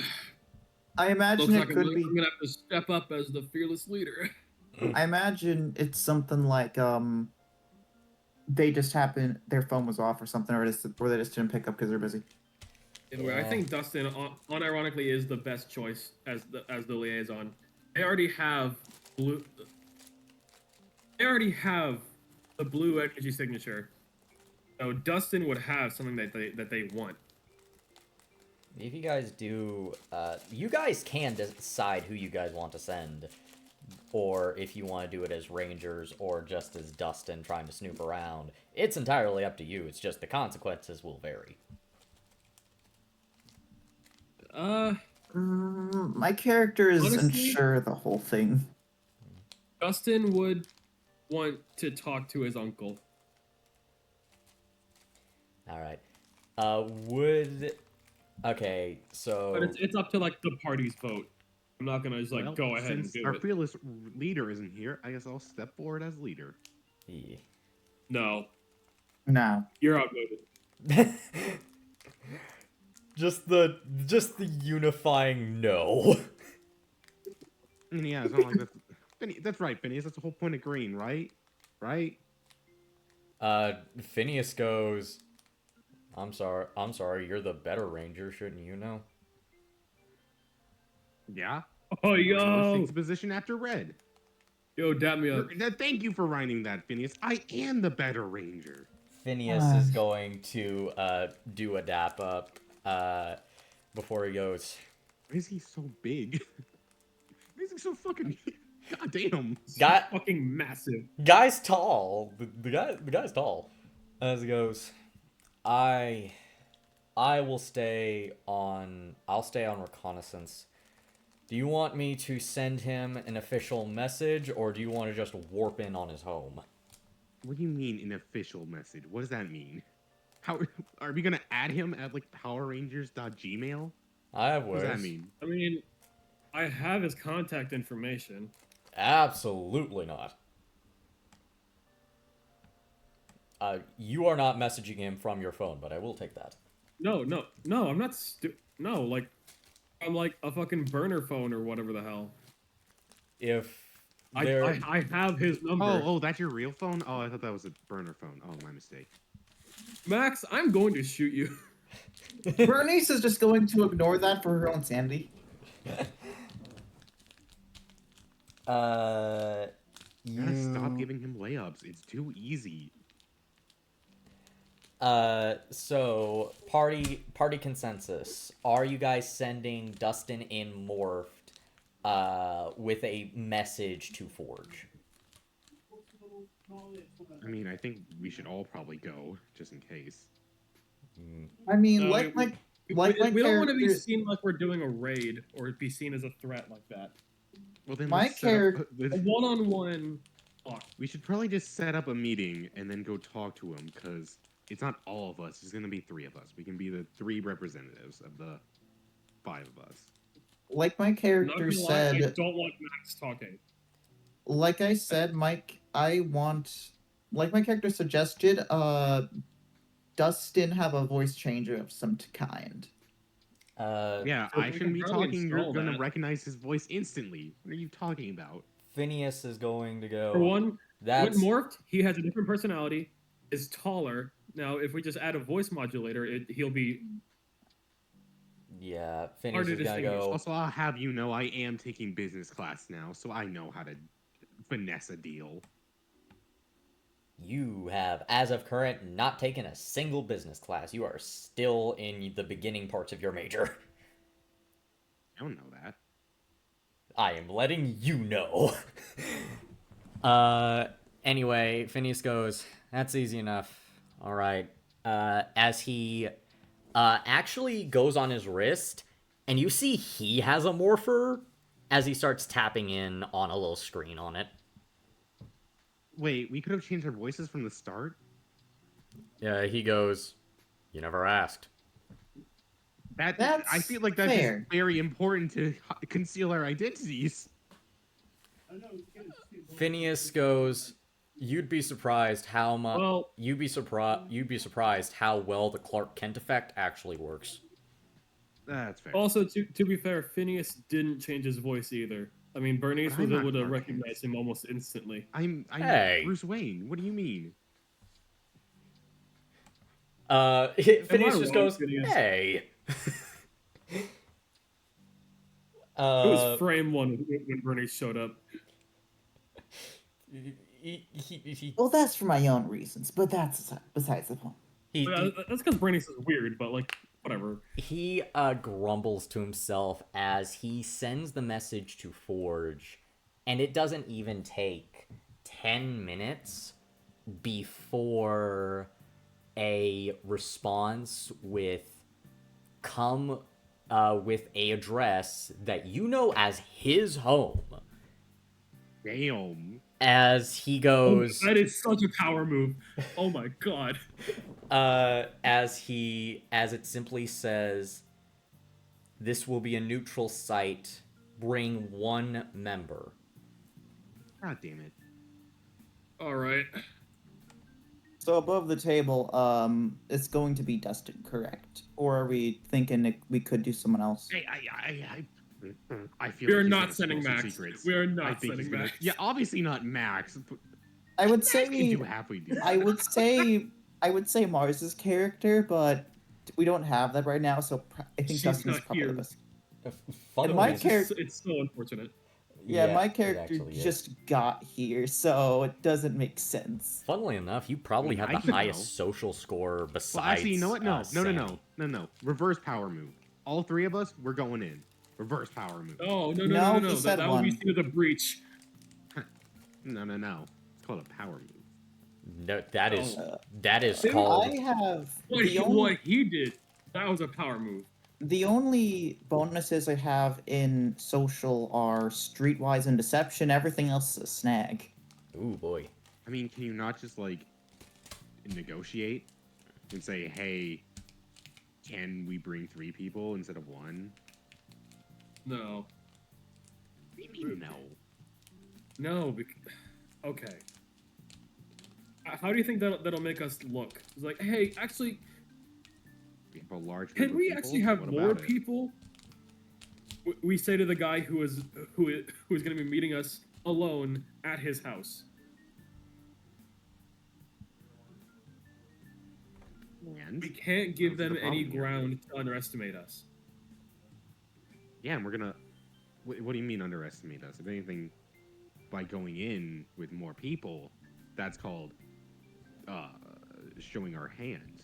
I imagine looks it like could be. I'm gonna have to step up as the fearless leader. I imagine it's something like they just happened their phone was off or something, or they just didn't pick up because they're busy. Anyway, I Yeah. think Dustin, unironically, is the best choice as the liaison. They already have blue. They already have the blue energy signature. So Dustin would have something that they want. If you guys do, you guys can decide who you guys want to send, or if you want to do it as Rangers or just as Dustin trying to snoop around. It's entirely up to you. It's just the consequences will vary. My character is Honestly? unsure of the whole thing. Justin would want to talk to his uncle. All right. Okay, so But it's up to like the party's vote. I'm not gonna just like Well, go ahead and since do our it. fearless leader isn't here, I guess I'll step forward as leader. Yeah. No, No. you're outvoted. just the unifying no. And yeah, it's not like that's. That's right, Phineas. That's the whole point of green, right? Right? Phineas goes, I'm sorry, you're the better ranger, shouldn't you know? Yeah. Oh Yours yo, takes a position after red. yo, dap me up. Thank you for writing that, Phineas. I am the better ranger. Phineas is going to do a dap up before he goes. Why is he so big? Why is he so fucking? God damn. Guy, Fucking massive. guy's tall. The guy's tall. As he goes, I will stay on. I'll stay on reconnaissance. Do you want me to send him an official message, or do you want to just warp in on his home? What do you mean an official message? What does that mean? How are we gonna add him at like PowerRangers.gmail? I have What ways. does that mean? I mean, I have his contact information. Absolutely not. You are not messaging him from your phone, but I will take that. No, I'm not no, like I'm like a fucking burner phone or whatever the hell. If there, I have his number. Oh, that's your real phone? Oh, I thought that was a burner phone. Oh, my mistake. Max, I'm going to shoot you. Bernice is just going to ignore that for her own sanity. You gotta stop giving him layups. It's too easy. So party consensus. Are you guys sending Dustin in morphed with a message to Forge? I mean, I think we should all probably go, just in case. I mean, No, like my we don't want to be character- seen like we're doing a raid or be seen as a threat like that. Well, then My let's set up- A one-on-one talk. we should probably just set up a meeting and then go talk to him, because it's not all of us. It's gonna be 3 of us. We can be the 3 representatives of the 5 of us. like my Not character gonna lie, said, I don't like Max talking. like I said, Mike, like my character suggested, Dustin have a voice changer of some kind. Yeah, so I we shouldn't can be probably talking. You're install gonna that. recognize his voice instantly. What are you talking about? Phineas is going to go. For one, That's when morphed, he has a different personality, is taller. Now, if we just add a voice modulator, he'll be yeah. Phineas Hard to is gonna distinguish. go. Also, I'll have you know, I am taking business class now, so I know how to finesse a deal. You have, as of current, not taken a single business class. You are still in the beginning parts of your major. I don't know that. I am letting you know. Anyway, Phineas goes, that's easy enough. Alright. As he actually goes on his wrist, and you see he has a morpher as he starts tapping in on a little screen on it. Wait, we could have changed our voices from the start? Yeah, he goes, you never asked. That's I That's feel like that's fair. just very important to conceal our identities. Phineas goes, you'd be surprised how much. Well- You'd be surprised how well the Clark Kent effect actually works. That's fair. Also, to be fair, Phineas didn't change his voice either. I mean, Bernice But was I'm not able to Clark recognize him almost instantly. I'm Hey. Bruce Wayne. What do you mean? Phineas just wrong, goes, Phineas? hey. It was frame 1 when Bernice showed up. Well, that's for my own reasons, but that's besides the point. That's because Bernice is weird, but like, whatever. He grumbles to himself as he sends the message to Forge, and it doesn't even take 10 minutes before a response with come with a address that you know as his home. Damn. As he Oh, goes, that is such a power move. Oh my god. as it simply says, this will be a neutral site. Bring one member. God damn it. All right. So above the table, it's going to be Dustin, correct? Or are we thinking we could do someone else? I feel We are like he's not gonna sending spill some Max. secrets. We are I not think he's sending gonna. Max. Yeah, obviously not Max. But I would Max can say do half we do. I would say Mars's character, but we don't have that right now, so I think She's Dustin's not probably here. the best. Funnily, my It's character- it's so unfortunate. Yeah, my it character actually is. just got here, so it doesn't make sense. Funnily enough, you probably have I the could highest know. social score besides. Well, actually, you know what? No. Sammy. Reverse power move. All three of us, we're going in. Reverse power move. Oh no. No, he That, said that would be one. seen as a breach. No. It's called a power move. No, that is Oh. called. I have What he did. That was a power move. the only bonuses I have in social are streetwise and deception. Everything else is a snag. Ooh boy. I mean, can you not just like negotiate and say, "Hey, can we bring 3 people instead of 1?" No. What do you mean no? No. Okay. How do you think that'll make us look? It's like, hey, actually, We have a large. group can of we people? actually have What more about it? people? We say to the guy who is going to be meeting us alone at his house. And We can't give What's them the any problem here? ground to underestimate us. yeah, and we're gonna. What do you mean underestimate us? If anything, by going in with more people, that's called showing our hand.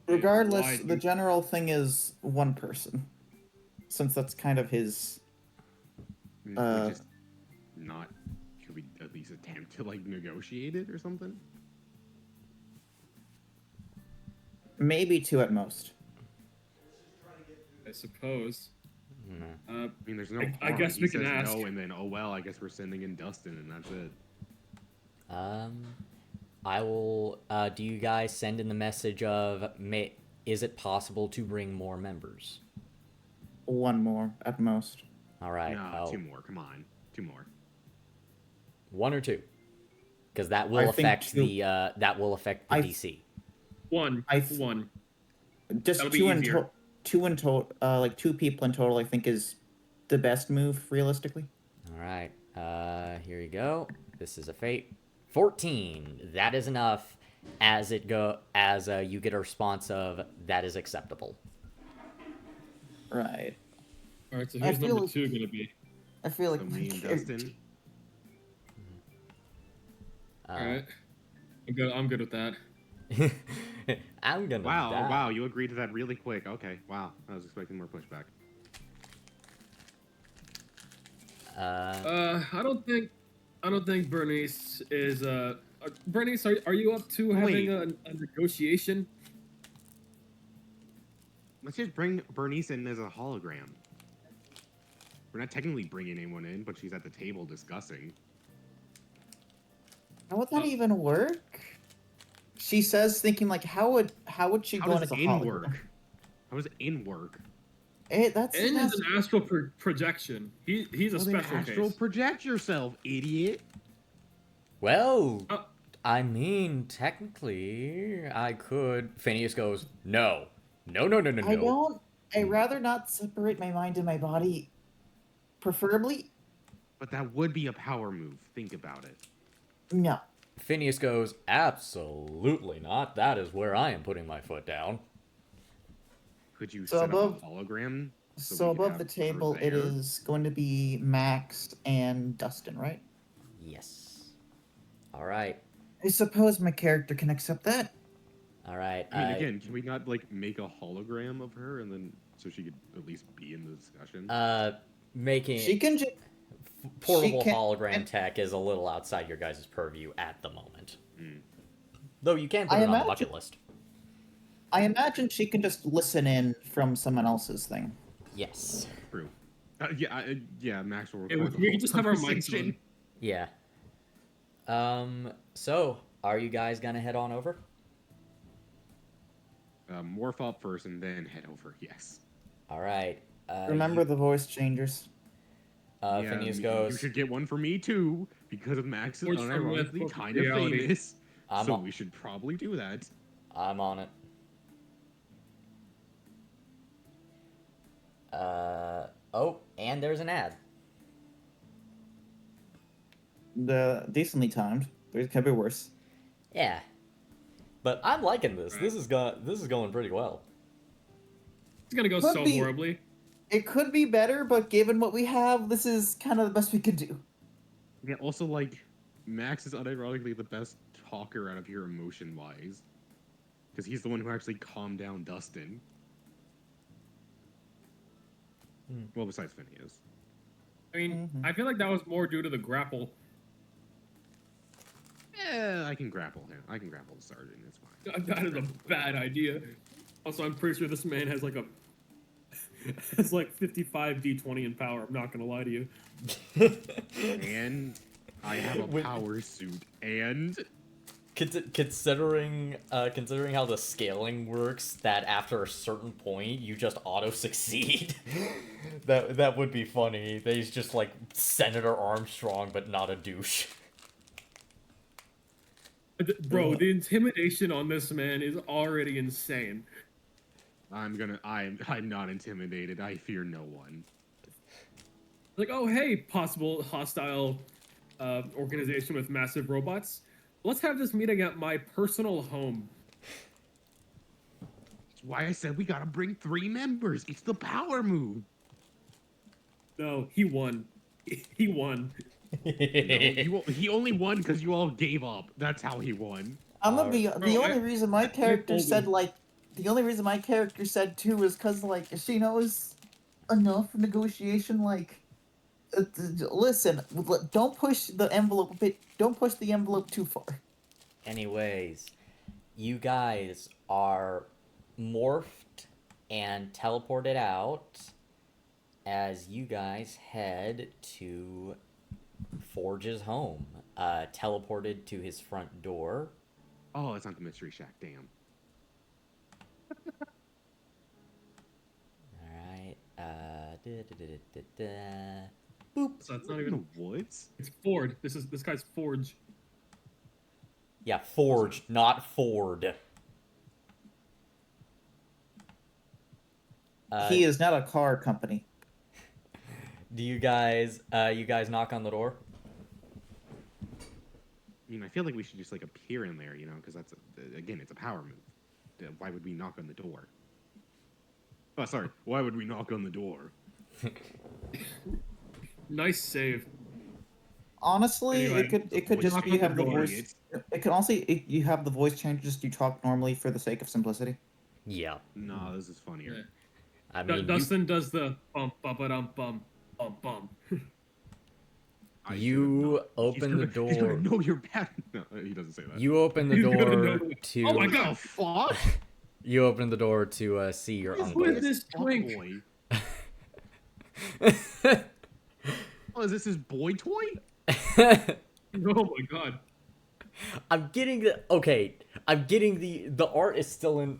Regardless, Why the do- general thing is one person, since that's kind of his. Which is not. Should we at least attempt to like negotiate it or something? Maybe 2 at most. I suppose. I mean, there's no. I harm. guess He we can says ask. no, and then oh well, I guess we're sending in Dustin, and that's it. I will. Do you guys send in the message of is it possible to bring more members? 1 more at most. All right. No, 2 more. Come on, 2 more. 1 or 2, because that I will think affect 2. the DC. One. Just That'll be 2 in easier. total. 2 in total. Like 2 people in total. I think is the best move realistically. All right. Here you go. This is a fate. 14. That is enough. As you get a response of that is acceptable. Right. All right. So I who's feel number like- 2 going to be? I feel like So my me and character- Dustin. All right. I'm good with that. I'm gonna. Wow, die. wow, you agreed to that really quick. Okay, wow, I was expecting more pushback. I don't think Bernice is. Bernice, are you up to having a negotiation? Let's just bring Bernice in as a hologram. We're not technically bringing anyone in, but she's at the table discussing. How would that even work? She says, thinking like, how would she How go in does as a in hologram? work? How does in work? That's N is an astral projection. He's a Well, then special astral case. project yourself, idiot. Well, Uh, I mean, technically, I could. Phineas goes, no. I don't. I'd rather not separate my mind and my body. Preferably, But that would be a power move. Think about it. no. Phineas goes, absolutely not. That is where I am putting my foot down. Could you So set above- up a hologram? So we could above the have her table, it there? is going to be Max and Dustin, right? Yes. All right. I suppose my character can accept that. All right. I mean, again, can we not like make a hologram of her and then so she could at least be in the discussion? Making She can just. portable she can- hologram tech is a little outside your guys' purview at the moment. Hmm. Though you can put I it on the imagine- bucket list. I imagine she can just listen in from someone else's thing. Yes. True. Yeah, Max will Yeah, record the we whole can just have our mics conversation. on. Yeah. So, are you guys gonna head on over? Morph up first and then head over. Yes. Alright. Remember the voice changers. Phineas You goes, should get one for me too, because of Max is Words from myth, unironically book of kind of reality. famous. I'm So on- we should probably do that. I'm on it. Oh, and there's an ad. The decently timed. It could be worse. Yeah. But I'm liking this. Right. This is going pretty well. It's gonna go Could so be. horribly. It could be better, but given what we have, this is kind of the best we could do. Yeah. Also, like, Max is unironically the best talker out of here, emotion-wise, because he's the one who actually calmed down Dustin. Well, besides Phineas. I mean, Mhm. I feel like that was more due to the grapple. I can grapple him. I can grapple the sergeant. It's fine. That is a bad idea. Also, I'm pretty sure this man has like has like 55 D20 in power. I'm not gonna lie to you. And I have a With- power suit. And Considering how the scaling works, that after a certain point you just auto succeed. that would be funny. That he's just like Senator Armstrong, but not a douche. Bro, the intimidation on this man is already insane. I'm not intimidated. I fear no one. Like, oh hey, possible hostile organization with massive robots. Let's have this meeting at my personal home. That's why I said we gotta bring 3 members. It's the power move. No, he won. He won. No, he only won because you all gave up. That's how he won. I'm gonna be Bro, the only reason my character told said him. like the only reason my character said too was because like she knows enough negotiation. Like, listen, don't push the envelope a bit. Don't push the envelope too far. Anyways, you guys are morphed and teleported out as you guys head to Forge's home. Teleported to his front door. Oh, it's not the mystery shack. Damn. Alright, boop. So it's not in even. the woods. It's Ford. This guy's Forge. Yeah, Forge, not Ford. He is not a car company. Do you guys knock on the door? I mean, I feel like we should just like appear in there, you know, because that's again, it's a power move. Why would we knock on the door? Oh, sorry. Why would we knock on the door? Nice save. Honestly, Anyway, it could just knock be on you have the the door, voice. It could also you have the voice change. Just you talk normally for the sake of simplicity. Yeah. No, this is funnier. Yeah. I mean, Dustin does the bum bum bum bum bum bum. I You should've known. open the He's gonna door. know you're bad. No, he doesn't say that. You open the He's gonna door know. to. Oh my What God. the fuck? You open the door to see your Who uncle. is this Fuck twink? boy. Oh, is this his boy toy? Oh my God. I'm getting the okay. I'm getting the art is still in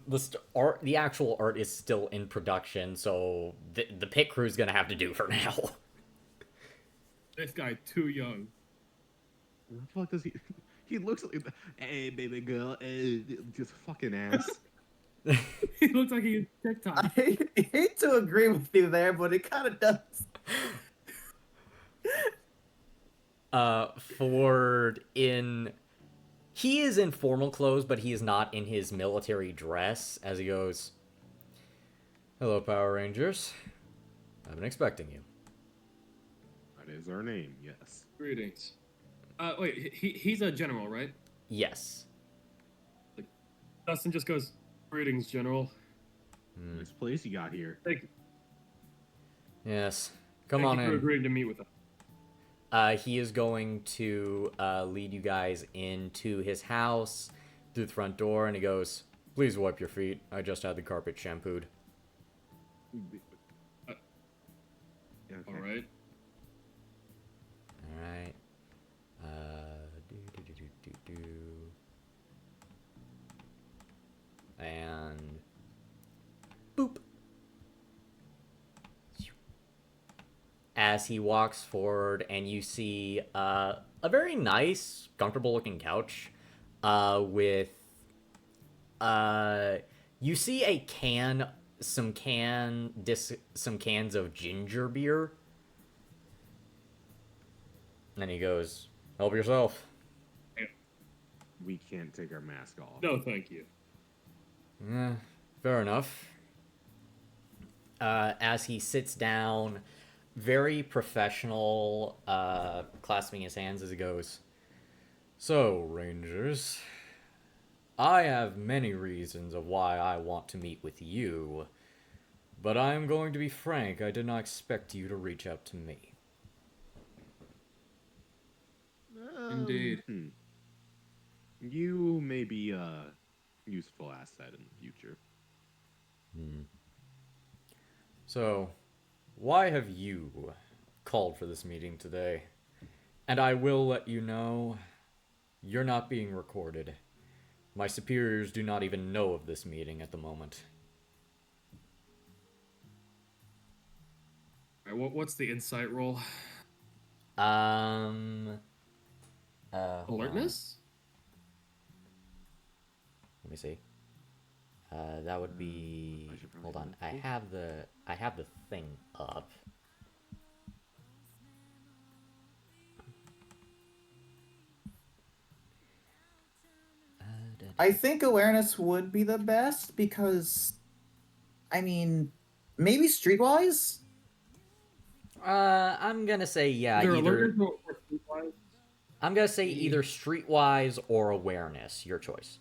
art. The actual art is still in production, so the pit crew's gonna have to do for now. This guy too young. What the fuck does he? He looks like, hey baby girl, just fucking ass. He looks like he's TikTok. I hate to agree with you there, but it kind of does. Ford he is in formal clothes, but he is not in his military dress. As he goes, "Hello, Power Rangers. I've been expecting you." That is our name, yes. Greetings. Wait, he's a general, right? Yes. Dustin just goes, "Greetings, General." Nice place you got here. Yes. Come Thank on you for in. agreeing to meet with us. He is going to lead you guys into his house through the front door, and he goes, Please wipe your feet. I just had the carpet shampooed. Okay. All right. Alright. And boop. As he walks forward, and you see a very nice, comfortable-looking couch, with you see a some cans of ginger beer. And then he goes, "Help yourself." We can't take our mask off. No, thank you. Yeah, fair enough. As he sits down, very professional, clasping his hands as he goes, "So, Rangers, I have many reasons of why I want to meet with you, but I am going to be frank, I did not expect you to reach out to me." Indeed. You may be a useful asset in the future. So, why have you called for this meeting today? And I will let you know, you're not being recorded. My superiors do not even know of this meeting at the moment. All right, what's the insight roll? Hold Alertness? on. Let me see. That would be. I should probably Hold on. do I have the thing up. I think awareness would be the best because, I mean, maybe streetwise. I'm gonna say yeah. Either Either alertness or streetwise? I'm gonna say either streetwise or awareness. Your choice.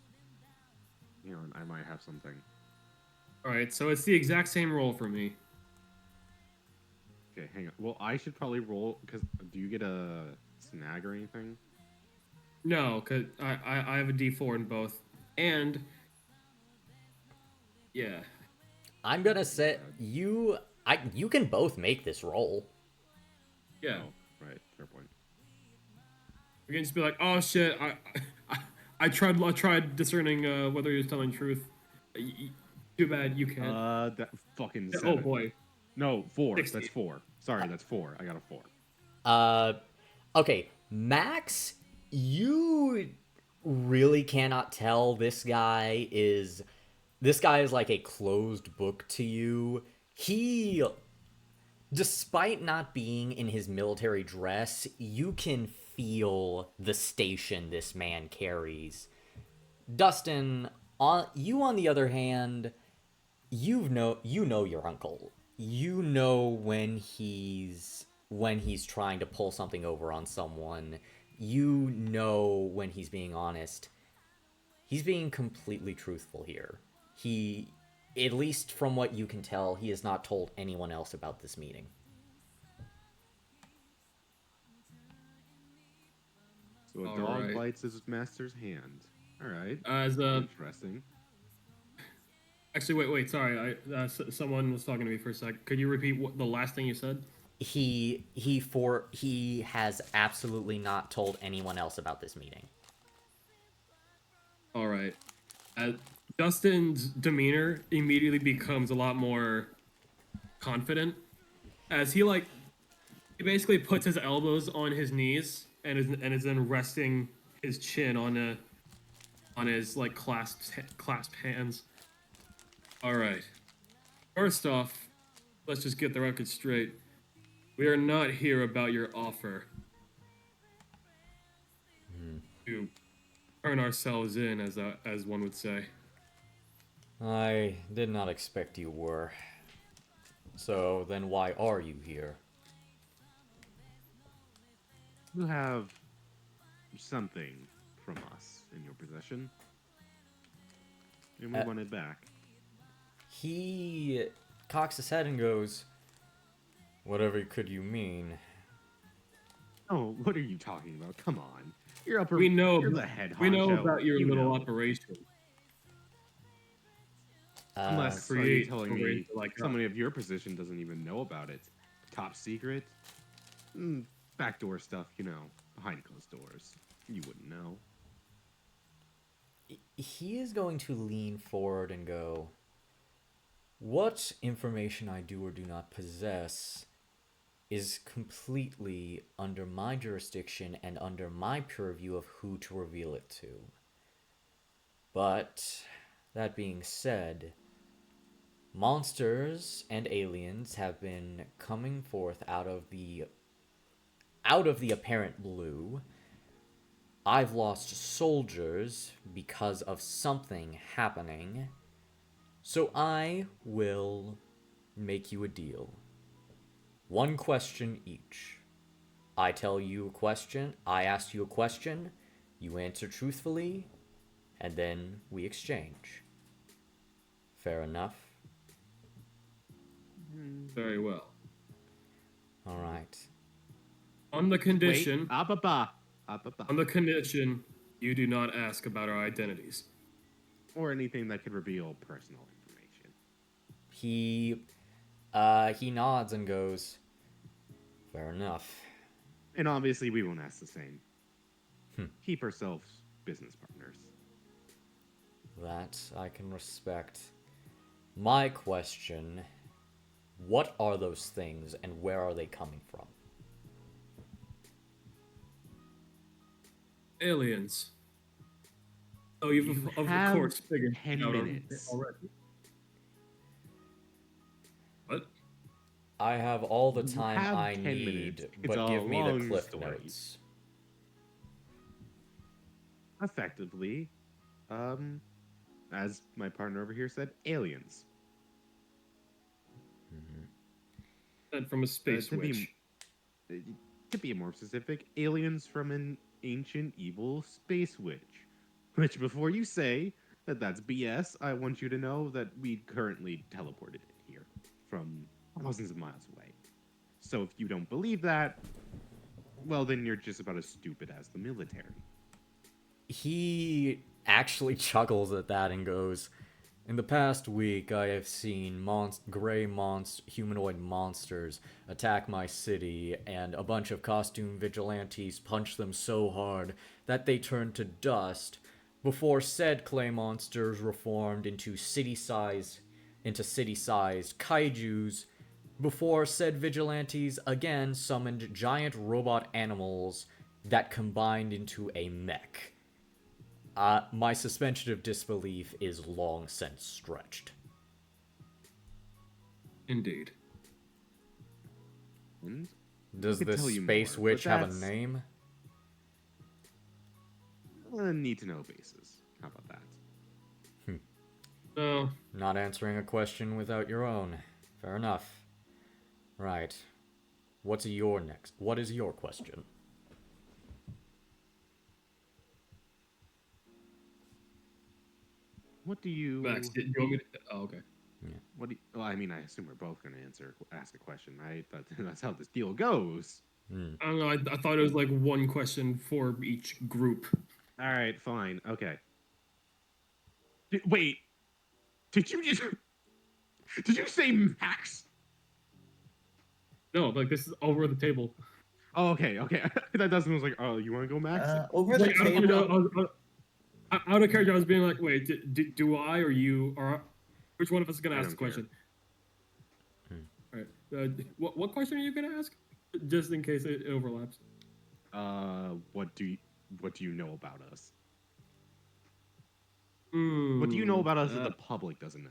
You know, I might have something. All right, so it's the exact same roll for me. Okay, hang on. Well, I should probably roll because do you get a snag or anything? No, cause I have a D4 in both, and yeah. I'm gonna say you. You can both make this roll. Yeah. Oh, right. Fair point. You can just be like, oh shit, I tried discerning whether he was telling truth. Too bad you can't. That fucking. Oh 7. boy. No, 4. 60. That's 4. Sorry, that's 4. I got a 4. Okay, Max, you really cannot tell this guy is like a closed book to you. He, despite not being in his military dress, you can feel the station this man carries. Dustin, on the other hand, you know your uncle. You know when he's trying to pull something over on someone. You know when he's being honest. He's being completely truthful here. He, at least from what you can tell, he has not told anyone else about this meeting. So a All dog right. bites his master's hand. All right. As Interesting. actually, wait, sorry. Someone was talking to me for a sec. Could you repeat the last thing you said? He has absolutely not told anyone else about this meeting. All right. Dustin's demeanor immediately becomes a lot more confident as he basically puts his elbows on his knees and is then resting his chin on his clasped hands. All right. First off, let's just get the record straight. We are not here about your offer to turn ourselves in, as one would say. I did not expect you were. So then why are you here? You have something from us in your possession, and we want it back. He cocks his head and goes, "Whatever could you mean?" Oh, what are you talking about? Come on, you're We know You're the head honcho. we know about your You little know. operation. Unless are you create telling a me ranger like us. somebody of your position doesn't even know about it? Top secret? Backdoor stuff, behind closed doors. You wouldn't know. He is going to lean forward and go, what information I do or do not possess is completely under my jurisdiction and under my purview of who to reveal it to. But, that being said, monsters and aliens have been coming forth out of the apparent blue. I've lost soldiers because of something happening. So I will make you a deal. One question each. I tell you a question, I ask you a question, you answer truthfully, and then we exchange. Fair enough? Very well. Alright. On the condition, Wait, on the condition, you do not ask about our identities. or anything that could reveal personal information. He nods and goes, fair enough. And obviously, we won't ask the same. Keep ourselves business partners. That I can respect. My question, what are those things and where are they coming from? Aliens. Oh, you've You of have course figured 10 it out minutes. already. What? I have all the You time have I 10 need, minutes. It's but a give me the long cliff story. notes. Effectively, as my partner over here said, aliens. And from a space to witch. To be more specific, aliens from an ancient evil space witch. Which, before you say that that's BS, I want you to know that we currently teleported in here from thousands of miles away. So if you don't believe that, well, then you're just about as stupid as the military. He actually chuckles at that and goes, in the past week, I have seen humanoid monsters attack my city, and a bunch of costume vigilantes punch them so hard that they turned to dust, before said clay monsters reformed into city-sized kaijus, before said vigilantes again summoned giant robot animals that combined into a mech. My suspension of disbelief is long since stretched. Indeed. And Does I could this tell you space more, witch but have a that's name? a need-to-know basis. How about that? No. Not answering a question without your own. Fair enough. Right. What is your question? What do you... Max, do you want me to... Oh, okay. What do you... Well, I mean, I assume we're both going to ask a question, right? But that's how this deal goes. I don't know, I thought it was like one question for each group. All right, fine. Okay. Wait. Did you just... Did you say Max? No, like this is over the table. Oh, okay. That doesn't was like, oh, you want to go Max? Over the Like, table. out of character, I was being like, wait, do I or you, or which one of us is going to I ask the don't care. question? All right. What question are you going to ask? Just in case it overlaps. What do you know about us? Hmm, What do you know about us that the public doesn't know?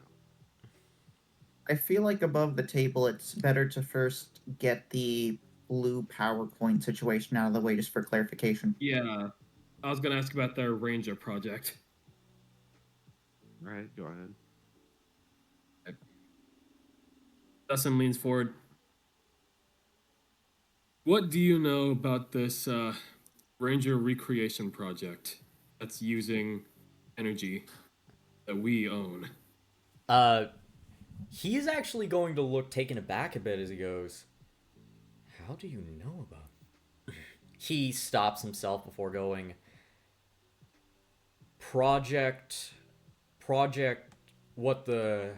I feel like above the table, it's better to first get the blue PowerPoint situation out of the way just for clarification. Yeah, I was going to ask about their Ranger project. All right, go ahead. Dustin leans forward. What do you know about this Ranger recreation project that's using energy that we own? He's actually going to look taken aback a bit as he goes, how do you know about... He stops himself before going, Project what the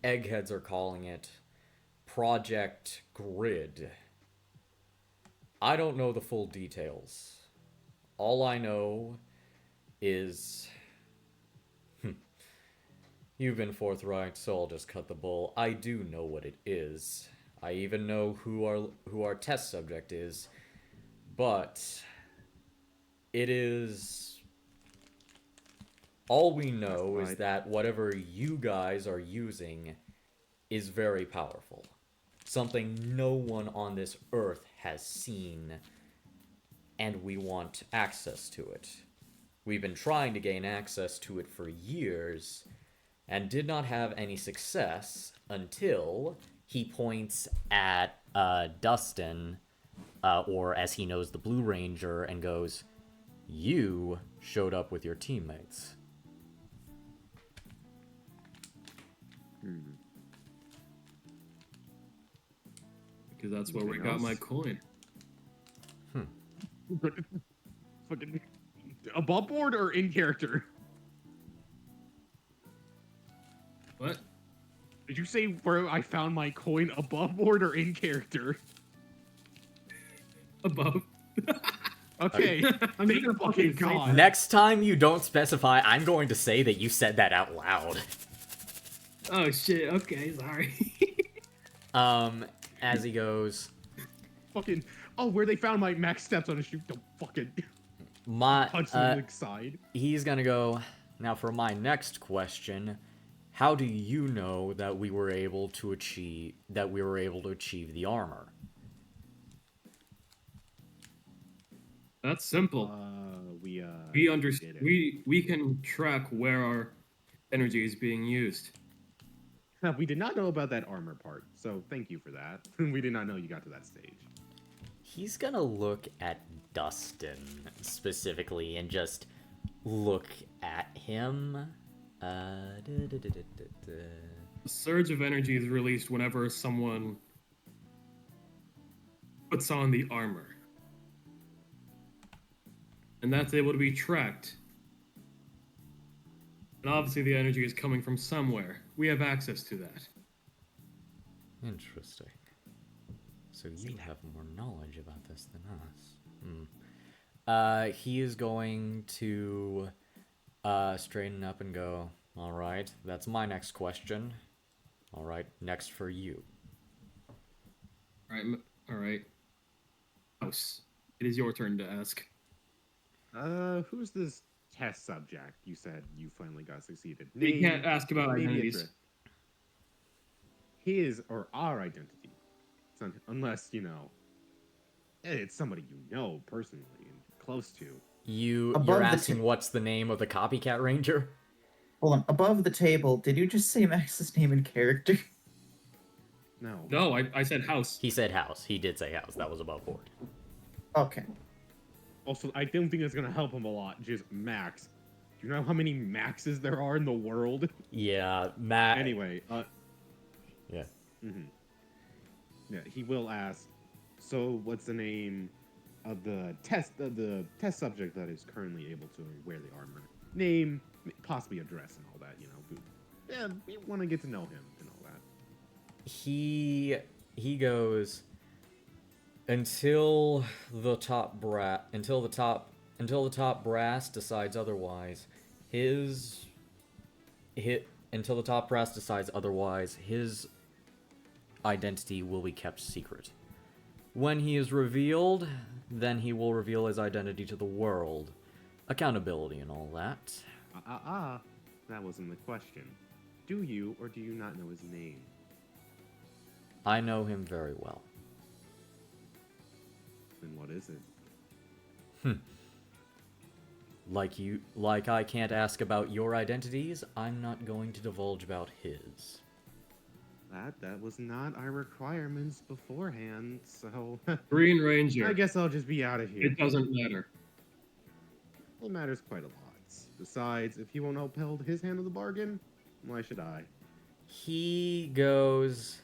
eggheads are calling it, Project Grid. I don't know the full details. All I know is... You've been forthright, so I'll just cut the bull. I do know what it is. I even know who our test subject is. But it is... All we know is that whatever you guys are using is very powerful. Something no one on this earth has seen, and we want access to it. We've been trying to gain access to it for years, and did not have any success until he points at Dustin, or as he knows, the Blue Ranger, and goes, "You showed up with your teammates." Because that's where we got my coin. Fucking above board or in character? What? Did you say where I found my coin above board or in character? Above. Okay. I'm just Thank gonna fucking fucking say God. Next time you don't specify, I'm going to say that you said that out loud. Oh shit, okay, sorry. As he goes, Fucking. Oh, where they found my max steps on a shoot. Don't fucking my, punch them in the side. he's gonna go, now for my next question, how do you know that we were able to achieve the armor? That's simple. We understand. did it. We can track where our energy is being used. We did not know about that armor part, so thank you for that. We did not know you got to that stage. He's gonna look at Dustin specifically and just look at him. A surge of energy is released whenever someone puts on the armor. And that's able to be tracked. And obviously the energy is coming from somewhere. We have access to that. Interesting. So you have more knowledge about this than us. He is going to straighten up and go, all right, that's my next question. All right, next for you. All right. House, it is your turn to ask. Who's this test subject you said you finally got succeeded? You can't ask about identities. His or our identity. Unless, it's somebody you know personally and close to. You're asking what's the name of the copycat ranger? Hold on. Above the table, did you just say Max's name in character? No. No, I said house. He said house. He did say house. That was above board. Okay. Also, I don't think it's going to help him a lot. Just Max. Do you know how many Maxes there are in the world? Yeah, Max. Anyway, Yeah. Mm-hmm. Yeah, he will ask, so what's the name of the test subject that is currently able to wear the armor? Name, possibly address and all that, Yeah, we want to get to know him and all that. He goes, until the top brass decides otherwise, his identity will be kept secret. When he is revealed, then he will reveal his identity to the world. Accountability and all that. That wasn't the question. Do you or do you not know his name? I know him very well. Then what is it? Like I can't ask about your identities, I'm not going to divulge about his. That was not our requirements beforehand, so... Green Ranger. I guess I'll just be out of here. It doesn't matter. It matters quite a lot. Besides, if he won't uphold his hand of the bargain, why should I? He goes...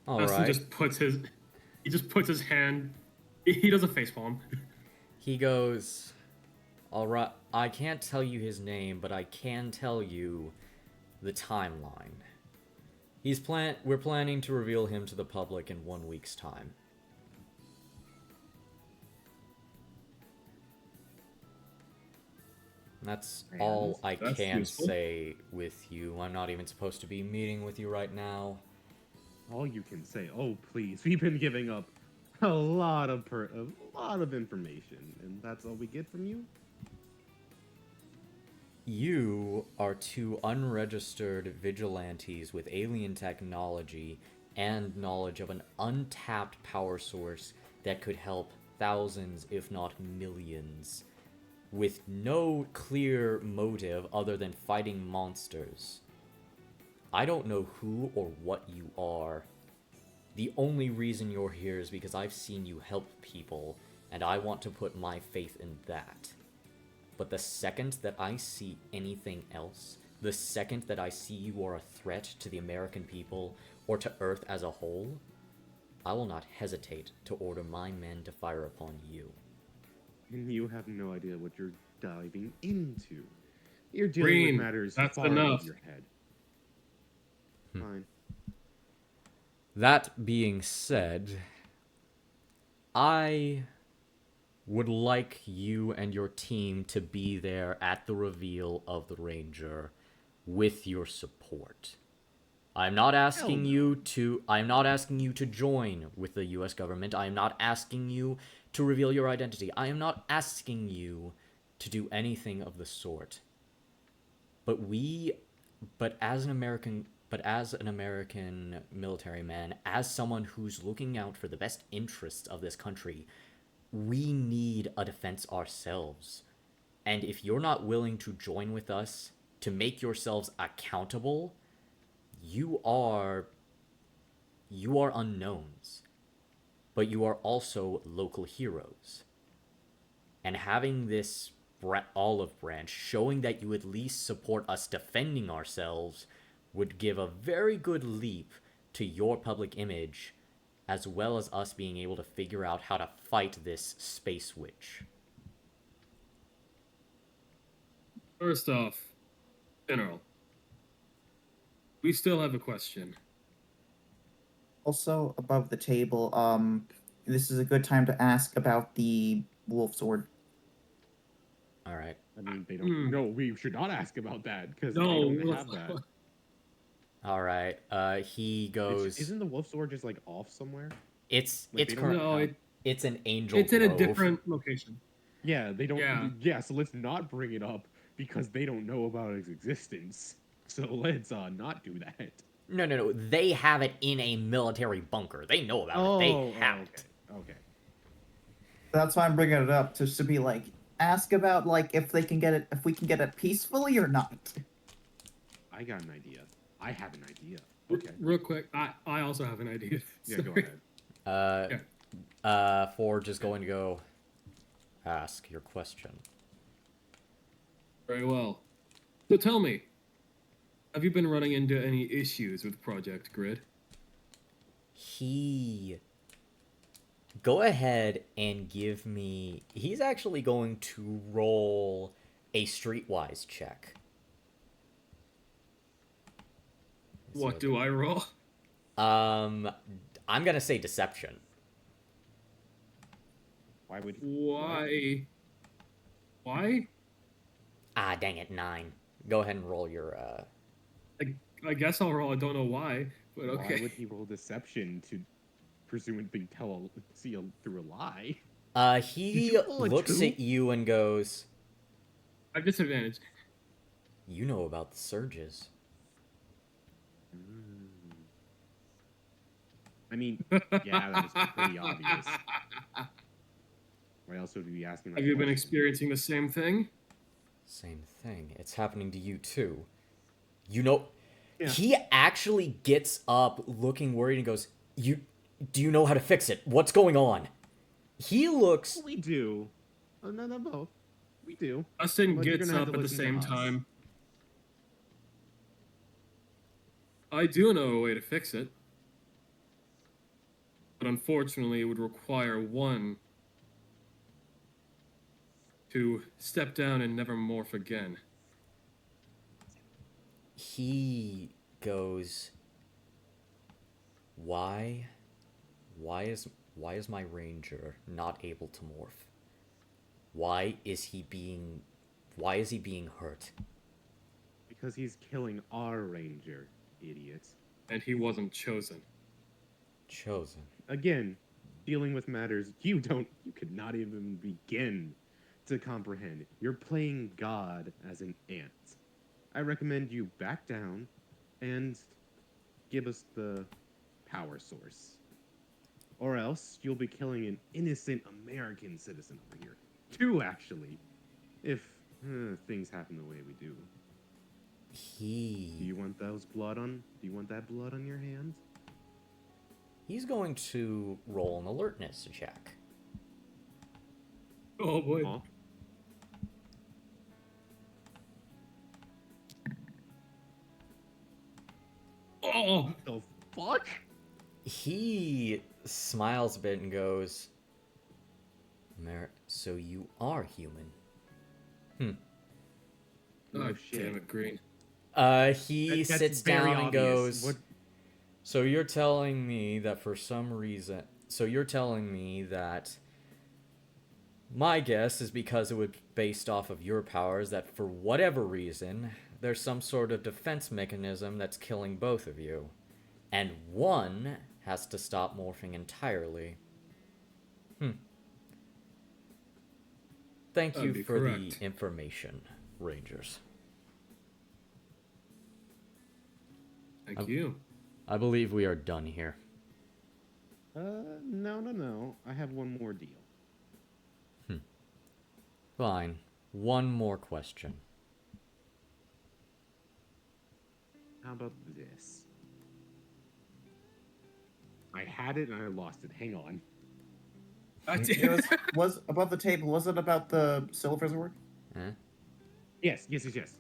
Dustin just puts his hand... He does a facepalm. He goes... Alright, I can't tell you his name, but I can tell you the timeline. We're planning to reveal him to the public in 1 week's time. That's all I that's can useful. say with you. I'm not even supposed to be meeting with you right now. All you can say, oh please, we've been giving up a lot of information, and that's all we get from you. You are two unregistered vigilantes with alien technology and knowledge of an untapped power source that could help thousands, if not millions, with no clear motive other than fighting monsters. I don't know who or what you are. The only reason you're here is because I've seen you help people, and I want to put my faith in that. But the second that I see anything else, the second that I see you are a threat to the American people or to Earth as a whole, I will not hesitate to order my men to fire upon you. And you have no idea what you're diving into. You're dealing Green, with matters that's far enough. above your head. Fine. That being said, I would like you and your team to be there at the reveal of the Ranger with your support. I'm not asking you to join with the US government. I am not asking you to reveal your identity. I am not asking you to do anything of the sort. But as an American military man, as someone who's looking out for the best interests of this country, we need a defense ourselves. And if you're not willing to join with us to make yourselves accountable, you are unknowns. But you are also local heroes. And having this olive branch showing that you at least support us defending ourselves would give a very good leap to your public image, as well as us being able to figure out how to fight this space witch. First off, General, we still have a question. Also, above the table, this is a good time to ask about the wolf sword. All right. I mean, they don't. No, we should not ask about that because No, they don't let's have that. not. All right. He goes. Isn't the wolf sword just like off somewhere? It's Like, it's they don't correct. No, It's an angel. it's in a grove. different location. Yeah, they don't. Yeah. Yeah, so let's not bring it up because they don't know about its existence. So let's not do that. No. They have it in a military bunker. They know about it. They have it. Okay. That's why I'm bringing it up, just to be like, ask about like if we can get it peacefully or not. I got an idea. I have an idea. Okay. Real quick, I also have an idea. Yeah, go Sorry. ahead. Forge is going to go ask your question. Very well. So tell me, have you been running into any issues with Project Grid? Go ahead and give me... He's actually going to roll a streetwise check. What do I roll? I'm gonna say deception. Why would? Why? Ah, dang it, 9. Go ahead and roll your, I guess I'll roll. I don't know why, but okay. Why would he roll deception to presumably see through a lie? He you roll a looks 2? at you and goes, I have disadvantage. you know about the surges. I mean, yeah, that was pretty obvious. Why else would we be asking that Have you been question? experiencing the same thing? Same thing. It's happening to you too. You know, Yeah. he actually gets up looking worried and goes, do you know how to fix it? What's going on? He looks... We do. Oh, no, both. We do. Dustin But you're gets gonna have up to at the listen to same us. time. I do know a way to fix it. But unfortunately, it would require one to step down and never morph again. he goes, why is my ranger not able to morph? Why is he being hurt? Because he's killing our ranger, idiot. And he wasn't chosen. Chosen. Again, dealing with matters you could not even begin to comprehend. You're playing God as an ant. I recommend you back down and give us the power source. Or else you'll be killing an innocent American citizen over here. 2, actually. If things happen the way we do. Do you want that blood on your hands? He's going to roll an alertness check. Oh boy. Huh? Oh, The fuck? He smiles a bit and goes, so you are human. oh shit. damn it, Green. He That's sits very down and obvious. goes, What? so you're telling me that for some reason, my guess is because it was based off of your powers that for whatever reason, there's some sort of defense mechanism that's killing both of you. And one has to stop morphing entirely. Thank That'd you be for correct. the information, Rangers. Thank you. I believe we are done here. No. I have one more deal. Fine. One more question. How about this? I had it and I lost it. Hang on. It was above the table. Was it about the silver sword? Huh? Yes.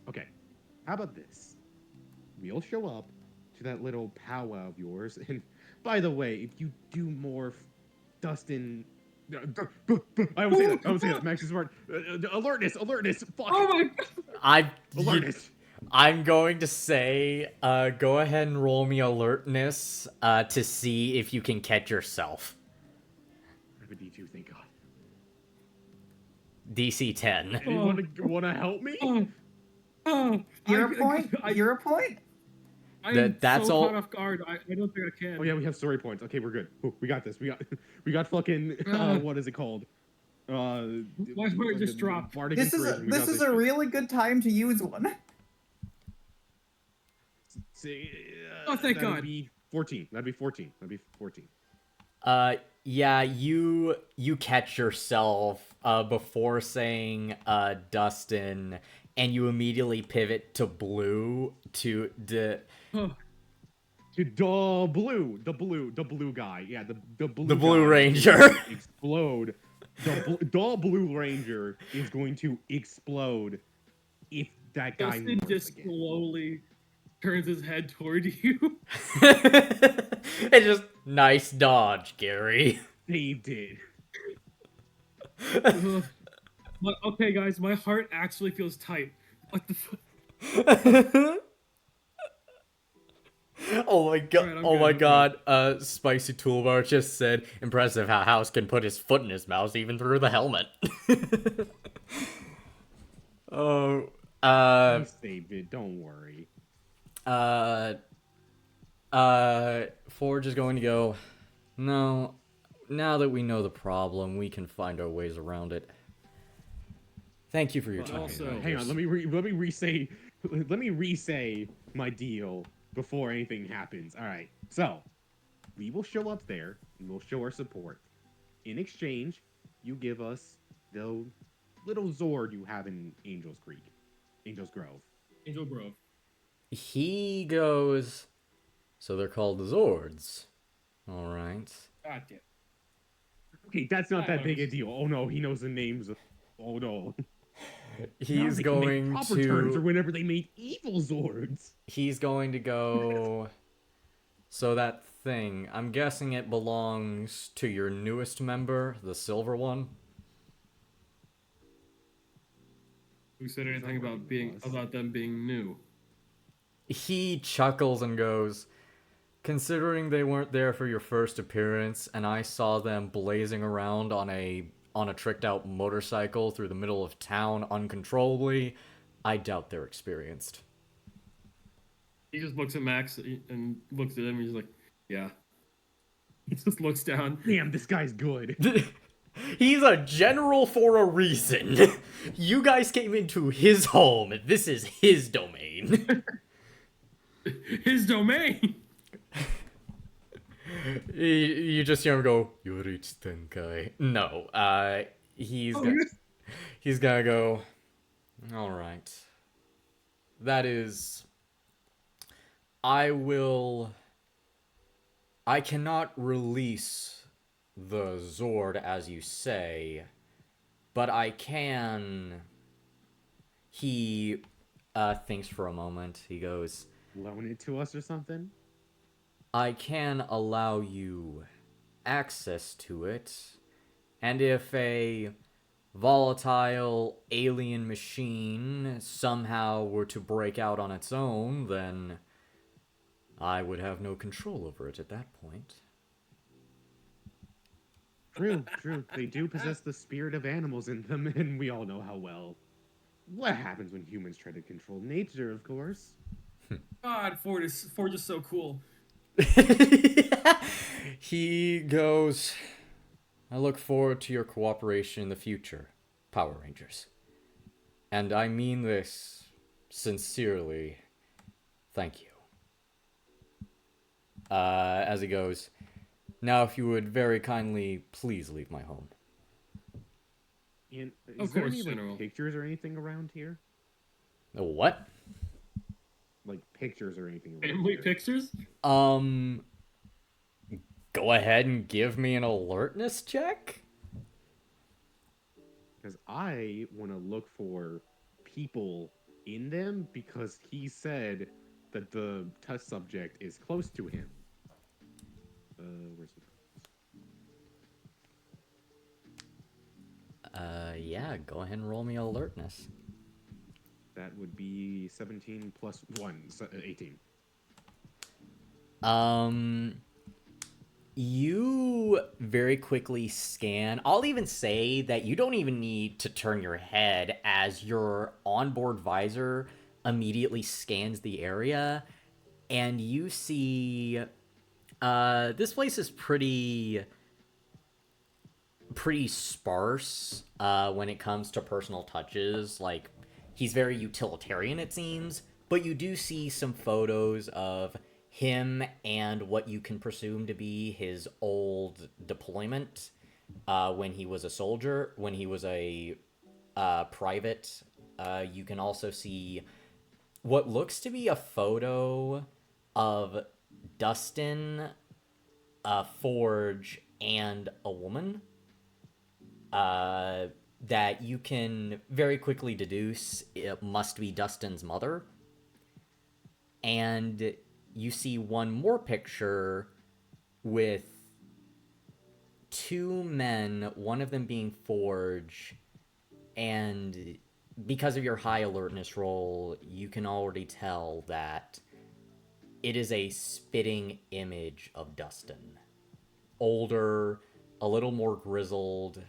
Okay. How about this? We'll show up to that little powwow of yours. And by the way, if you do morph, Dustin. I won't say that. Max is smart. Alertness. Fuck. Oh my god. Alertness. I'm going to say, go ahead and roll me alertness to see if you can catch yourself. I have a D2, thank God. DC 10. Anyone want to help me? Hero point? Hero point? That's so all- caught off guard. I don't think I can. Oh yeah, we have story points. Okay, we're good. Ooh, we got this. We got fucking what is it called? My heart just dropped. Bardic This Inspiration. is a really good time to use one. Oh, thank that'd God. Be 14. That'd be 14. Yeah, you catch yourself before saying Dustin, and you immediately pivot to blue to the blue guy. Yeah, the blue Blue guy Ranger. is going to explode. The blue ranger is going to explode if that guy Dustin morphs just again. slowly turns his head toward you. It's just nice dodge, Gary. They did. Okay, guys, my heart actually feels tight. What the fuck? Oh my god! Alright, I'm Oh good, my I'm god! Spicy Toolbar just said, "Impressive how House can put his foot in his mouth even through the helmet." Oh, I saved it. Don't worry. Forge is going to go. No, now that we know the problem, we can find our ways around it. Thank you for your time. also- Hang on. Let me re-say my deal before anything happens. All right. So we will show up there and we'll show our support. In exchange, you give us the little Zord you have in Angel's Grove. Angel Grove. He goes. So they're called Zords. All right. God damn. Okay, that's not that big a deal. Oh no, he knows the names. Oh no. Now He's they can make going proper terms or to. whenever they made evil Zords. He's going to go. So that thing, I'm guessing it belongs to your newest member, the silver one. Who said anything about them being new? He chuckles and goes, "Considering they weren't there for your first appearance, and I saw them blazing around on a tricked out motorcycle through the middle of town uncontrollably, I doubt they're experienced." He just looks at Max and looks at him. And he's like, "Yeah." He just looks down. Damn, this guy's good. He's a general for a reason. You guys came into his home. This is his domain. His domain. You just hear him go, "Yorich Tenkai." No, he's gonna go, "All right. That is, I cannot release the Zord as you say, but I can." He thinks for a moment. He goes, Loan it to us or something? "I can allow you access to it, and if a volatile alien machine somehow were to break out on its own, then I would have no control over it at that point." True, true. They do possess the spirit of animals in them, and we all know how well. What happens when humans try to control nature, of course. God, Ford is so cool. He goes, "I look forward to your cooperation in the future, Power Rangers. And I mean this sincerely. Thank you." As he goes, "Now if you would very kindly please leave my home." And Of is there course, any General. pictures or anything around here? What? Like pictures or anything around Family here? pictures. Go ahead and give me an alertness check. Because I want to look for people in them because he said that the test subject is close to him. Where's it? Yeah, go ahead and roll me alertness. That would be 17 plus 1, so 18. You very quickly scan. I'll even say that you don't even need to turn your head as your onboard visor immediately scans the area, and you see this place is pretty sparse when it comes to personal touches. Like, he's very utilitarian, it seems, but you do see some photos of him and what you can presume to be his old deployment when he was a soldier, when he was a private. You can also see what looks to be a photo of Dustin, Forge, and a woman that you can very quickly deduce it must be Dustin's mother. And you see one more picture with two men, one of them being Forge, and because of your high alertness roll, you can already tell that it is a spitting image of Dustin. Older, a little more grizzled,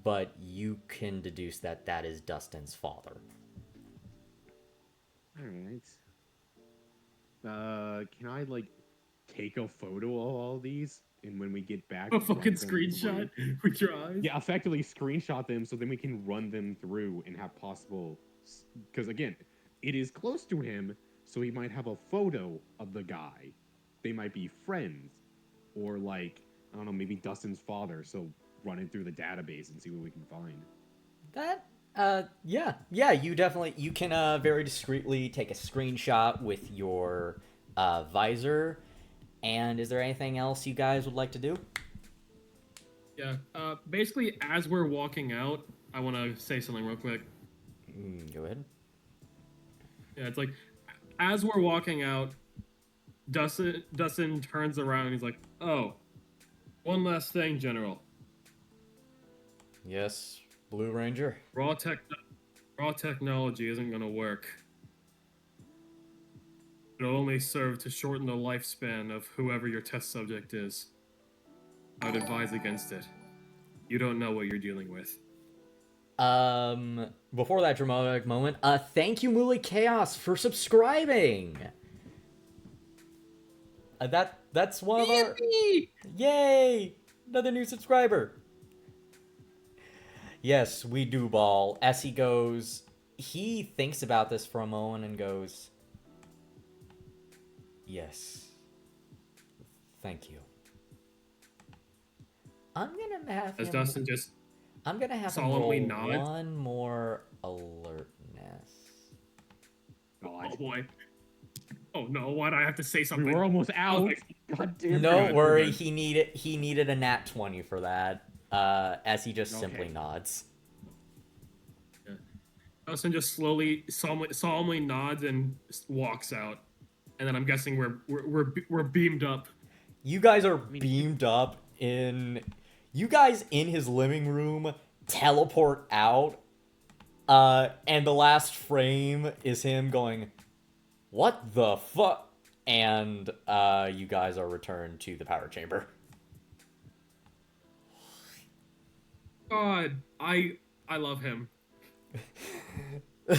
but you can deduce that that is Dustin's father. Alright. Can I, like, take a photo of all these? And when we get back, A fucking run them screenshot through? with your eyes. Yeah, effectively screenshot them so then we can run them through and have possible. Because again, it is close to him, so he might have a photo of the guy. They might be friends. Or, like, I don't know, maybe Dustin's father. So run it through the database and see what we can find. That, yeah, you can very discreetly take a screenshot with your visor. And is there anything else you guys would like to do? Yeah. Basically, as we're walking out, I want to say something real quick. Go ahead. Yeah, it's like, as we're walking out, Dustin turns around and he's like, "Oh, one last thing, General. Yes, Blue Ranger. Raw technology isn't gonna work." It'll only serve to shorten the lifespan of whoever your test subject is. I would advise against it. You don't know what you're dealing with. Before that dramatic moment, thank you, Muli Chaos, for subscribing. That's one of our... Yay! Another new subscriber. Yes, we do ball. As he goes, he thinks about this for a moment and goes, yes. Thank you. I'm gonna have As him... Dustin just I'm gonna have him solemnly roll nods. one more alertness. Oh boy. Oh no, why do I have to say something? We were almost out. God damn. Don't good, worry, we're good. he needed a nat 20 for that. As he just simply Okay. nods. Dustin just solemnly nods and walks out. And then I'm guessing we're beamed up. You guys are beamed up in... You guys in his living room teleport out. And the last frame is him going, what the fuck? And you guys are returned to the power chamber. God, I love him. Well,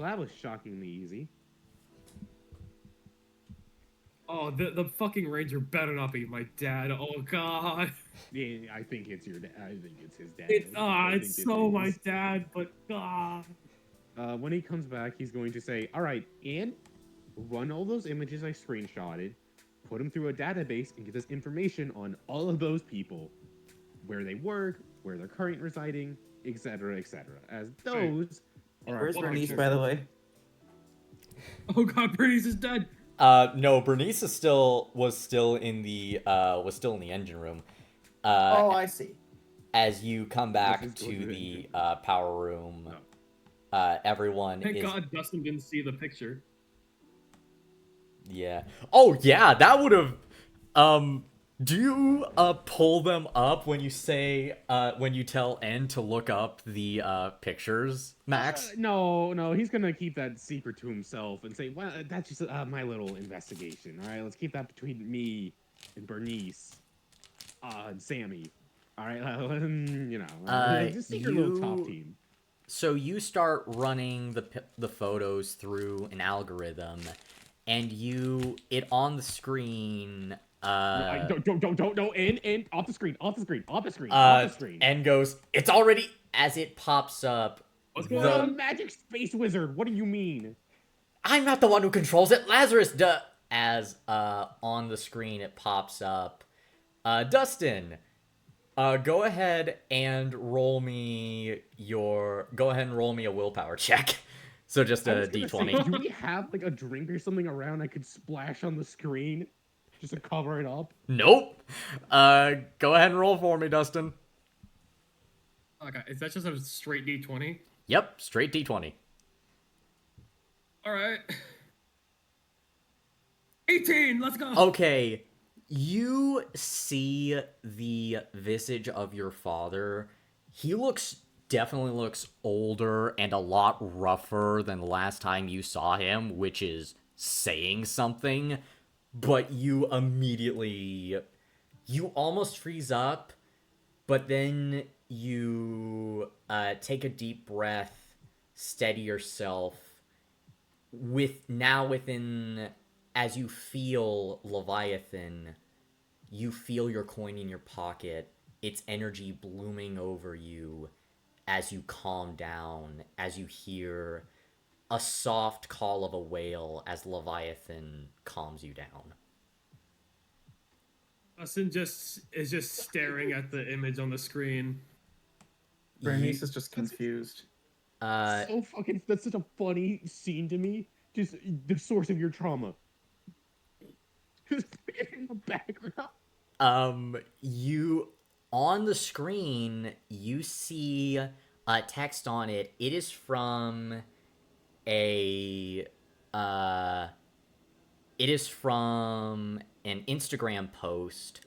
that was shockingly easy. Oh, the fucking ranger better not be my dad. Oh god. Yeah, I think it's your dad. I think it's his dad. It's I think it's it so is. my dad, but god. When he comes back, he's going to say, all right, and run all those images I screenshotted, put them through a database, and get us information on all of those people, where they work, where they're currently residing, etc., etc. As those are... Where's Well, Bernice, sure. by the way? Oh god, Bernice is dead. No, Bernice was still in the engine room. Oh, I see. As you come back This is to going to the engine. power room, everyone Thank is... god Dustin didn't see the picture. Yeah. Oh, yeah, that would have... do you, pull them up when you say, when you tell N to look up the, pictures, Max? No, he's gonna keep that secret to himself and say, well, that's just my little investigation, all right? Let's keep that between me and Bernice, and Sammy, all right? You know, just secret little top team. So you start running the photos through an algorithm, and it on the screen... Don't, and off the screen. And goes, it's already... As it pops up... What's You're going a on? magic space wizard. What do you mean? I'm not the one who controls it, Lazarus duh. As on the screen it pops up. Dustin, go ahead and roll me a willpower check. So just I a was gonna say, d20. do we have like a drink or something around I could splash on the screen just to cover it up? Nope. Go ahead and roll for me, Dustin. Okay, is that just a straight D20? Yep, straight d20. Alright. 18, let's go! Okay, you see the visage of your father. He definitely looks older and a lot rougher than the last time you saw him, which is saying something. But you almost freeze up, but then you take a deep breath, steady yourself, as you feel Leviathan, you feel your coin in your pocket, its energy blooming over you as you calm down, as you hear a soft call of a whale as Leviathan calms you down. Dustin is just staring at the image on the screen. Bernice is just confused. So fucking, that's such a funny scene to me. Just the source of your trauma. Just in the background. You, on the screen, you see a text on it. It is from an Instagram post.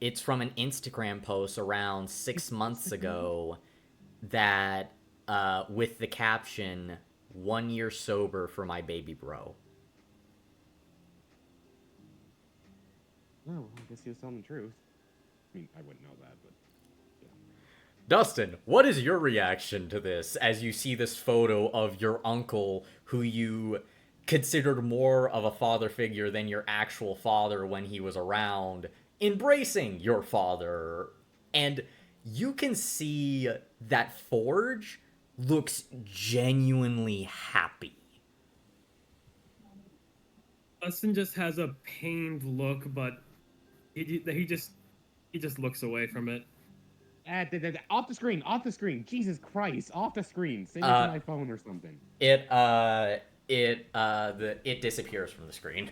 It's from an Instagram post around 6 months ago that, with the caption, 1 year sober for my baby bro. Oh, well, I guess he was telling the truth. I mean, I wouldn't know that, but yeah. Dustin, what is your reaction to this as you see this photo of your uncle who you considered more of a father figure than your actual father when he was around, embracing your father? And you can see that Forge looks genuinely happy. Dustin just has a pained look, but he just looks away from it. Off the screen, off the screen. Jesus Christ, off the screen. Send it to my phone or something. It disappears from the screen.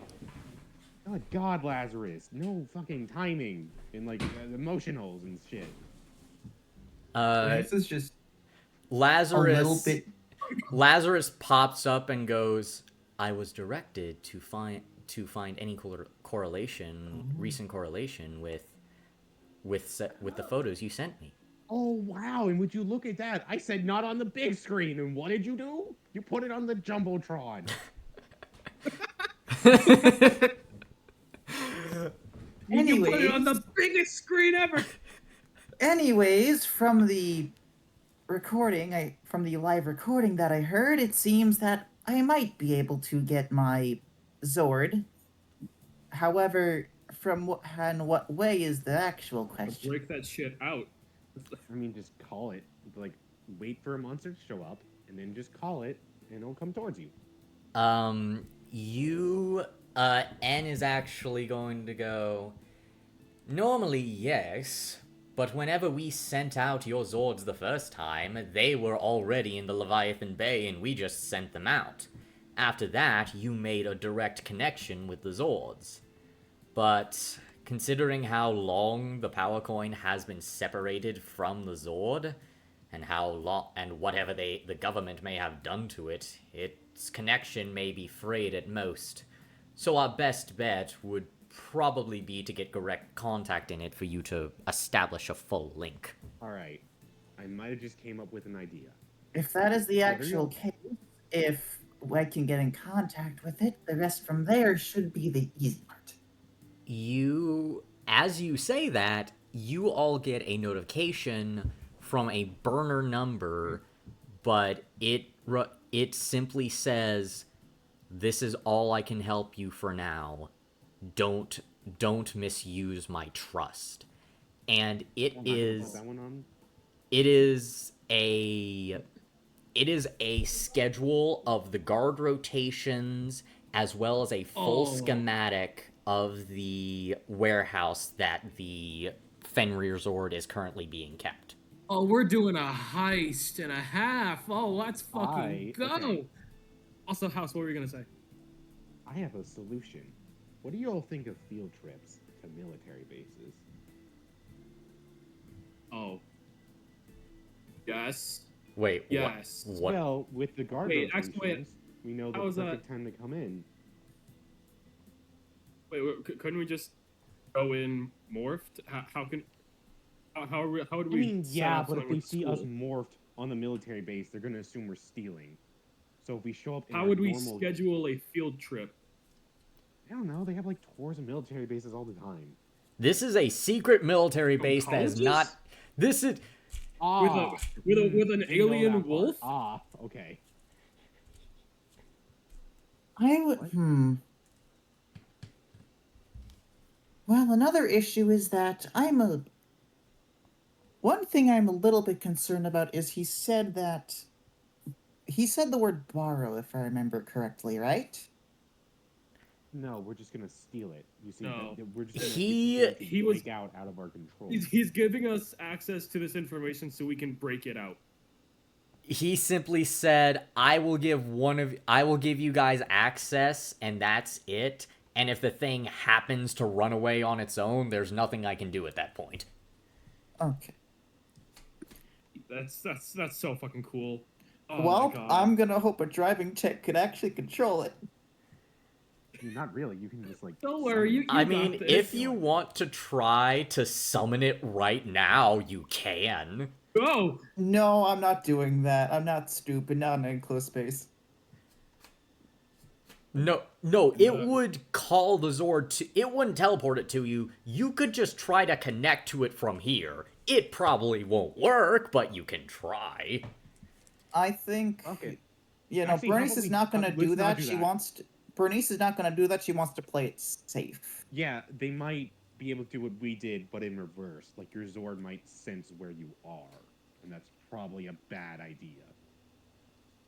Oh God, Lazarus. No fucking timing and like emotionals and shit. This is just Lazarus, a little bit. Lazarus pops up and goes, I was directed to find any correlation, recent correlation with the photos you sent me. Oh wow! And would you look at that? I said not on the big screen, and what did you do? You put it on the jumbotron. You put it on Anyways, the biggest screen ever. anyways, from the live recording that I heard, it seems that I might be able to get my Zord. However, from what way is the actual question? Break that shit out. I mean, just call it. Like, wait for a monster to show up, and then just call it, and it'll come towards you. N is actually going to go, normally, yes, but whenever we sent out your Zords the first time, they were already in the Leviathan Bay and we just sent them out. After that, you made a direct connection with the Zords. But considering how long the power coin has been separated from the Zord, and and whatever the government may have done to it, its connection may be frayed at most. So our best bet would probably be to get direct contact in it for you to establish a full link. All right, I might have just came up with an idea. If that is the actual case, if I can get in contact with it, the rest from there should be the easy part. As you say that, you all get a notification from a burner number, but it simply says, "This is all I can help you for now. Don't misuse my trust." And it is a schedule of the guard rotations as well as a full schematic of the warehouse that the Fenrir Zord is currently being kept. Oh, we're doing a heist and a half. Oh, let's fucking go. Okay. Also, House, what were you gonna say? I have a solution. What do you all think of field trips to military bases? Oh. Yes. Wait, Yes. what? Well, with the guard Wait, rotations, actually, we know the how is perfect time to come in. Wait, couldn't we just go in morphed? How would we? I mean, yeah, but if they see us morphed on the military base, they're gonna assume we're stealing. So if we show up, How would we schedule a field trip? I don't know. They have like tours of military bases all the time. This is a secret military base that is not. This is. With an alien wolf? Ah, okay. I would. Well, another issue is that one thing I'm a little bit concerned about is he said the word borrow, if I remember correctly, right? No, we're just gonna steal it. You see, No. we're just gonna he was out of our control. He's giving us access to this information so we can break it out. He simply said, I will give you guys access, and that's it. And if the thing happens to run away on its own, there's nothing I can do at that point." Okay. That's so fucking cool. Oh Well, my God. I'm gonna hope a driving tech could actually control it. I mean, not really. You can just like. Don't worry, you I got mean, this. if you want to try to summon it right now, you can. Go. No, I'm not doing that. I'm not stupid. Not in enclosed space. No, it would call the Zord to... It wouldn't teleport it to you. You could just try to connect to it from here. It probably won't work, but you can try. I think. Okay. You know, Actually, how Bernice about is we- not going to let's do not that. do She that. wants to. Bernice is not going to do that. She wants to play it safe. Yeah, they might be able to do what we did, but in reverse. Like your Zord might sense where you are, and that's probably a bad idea.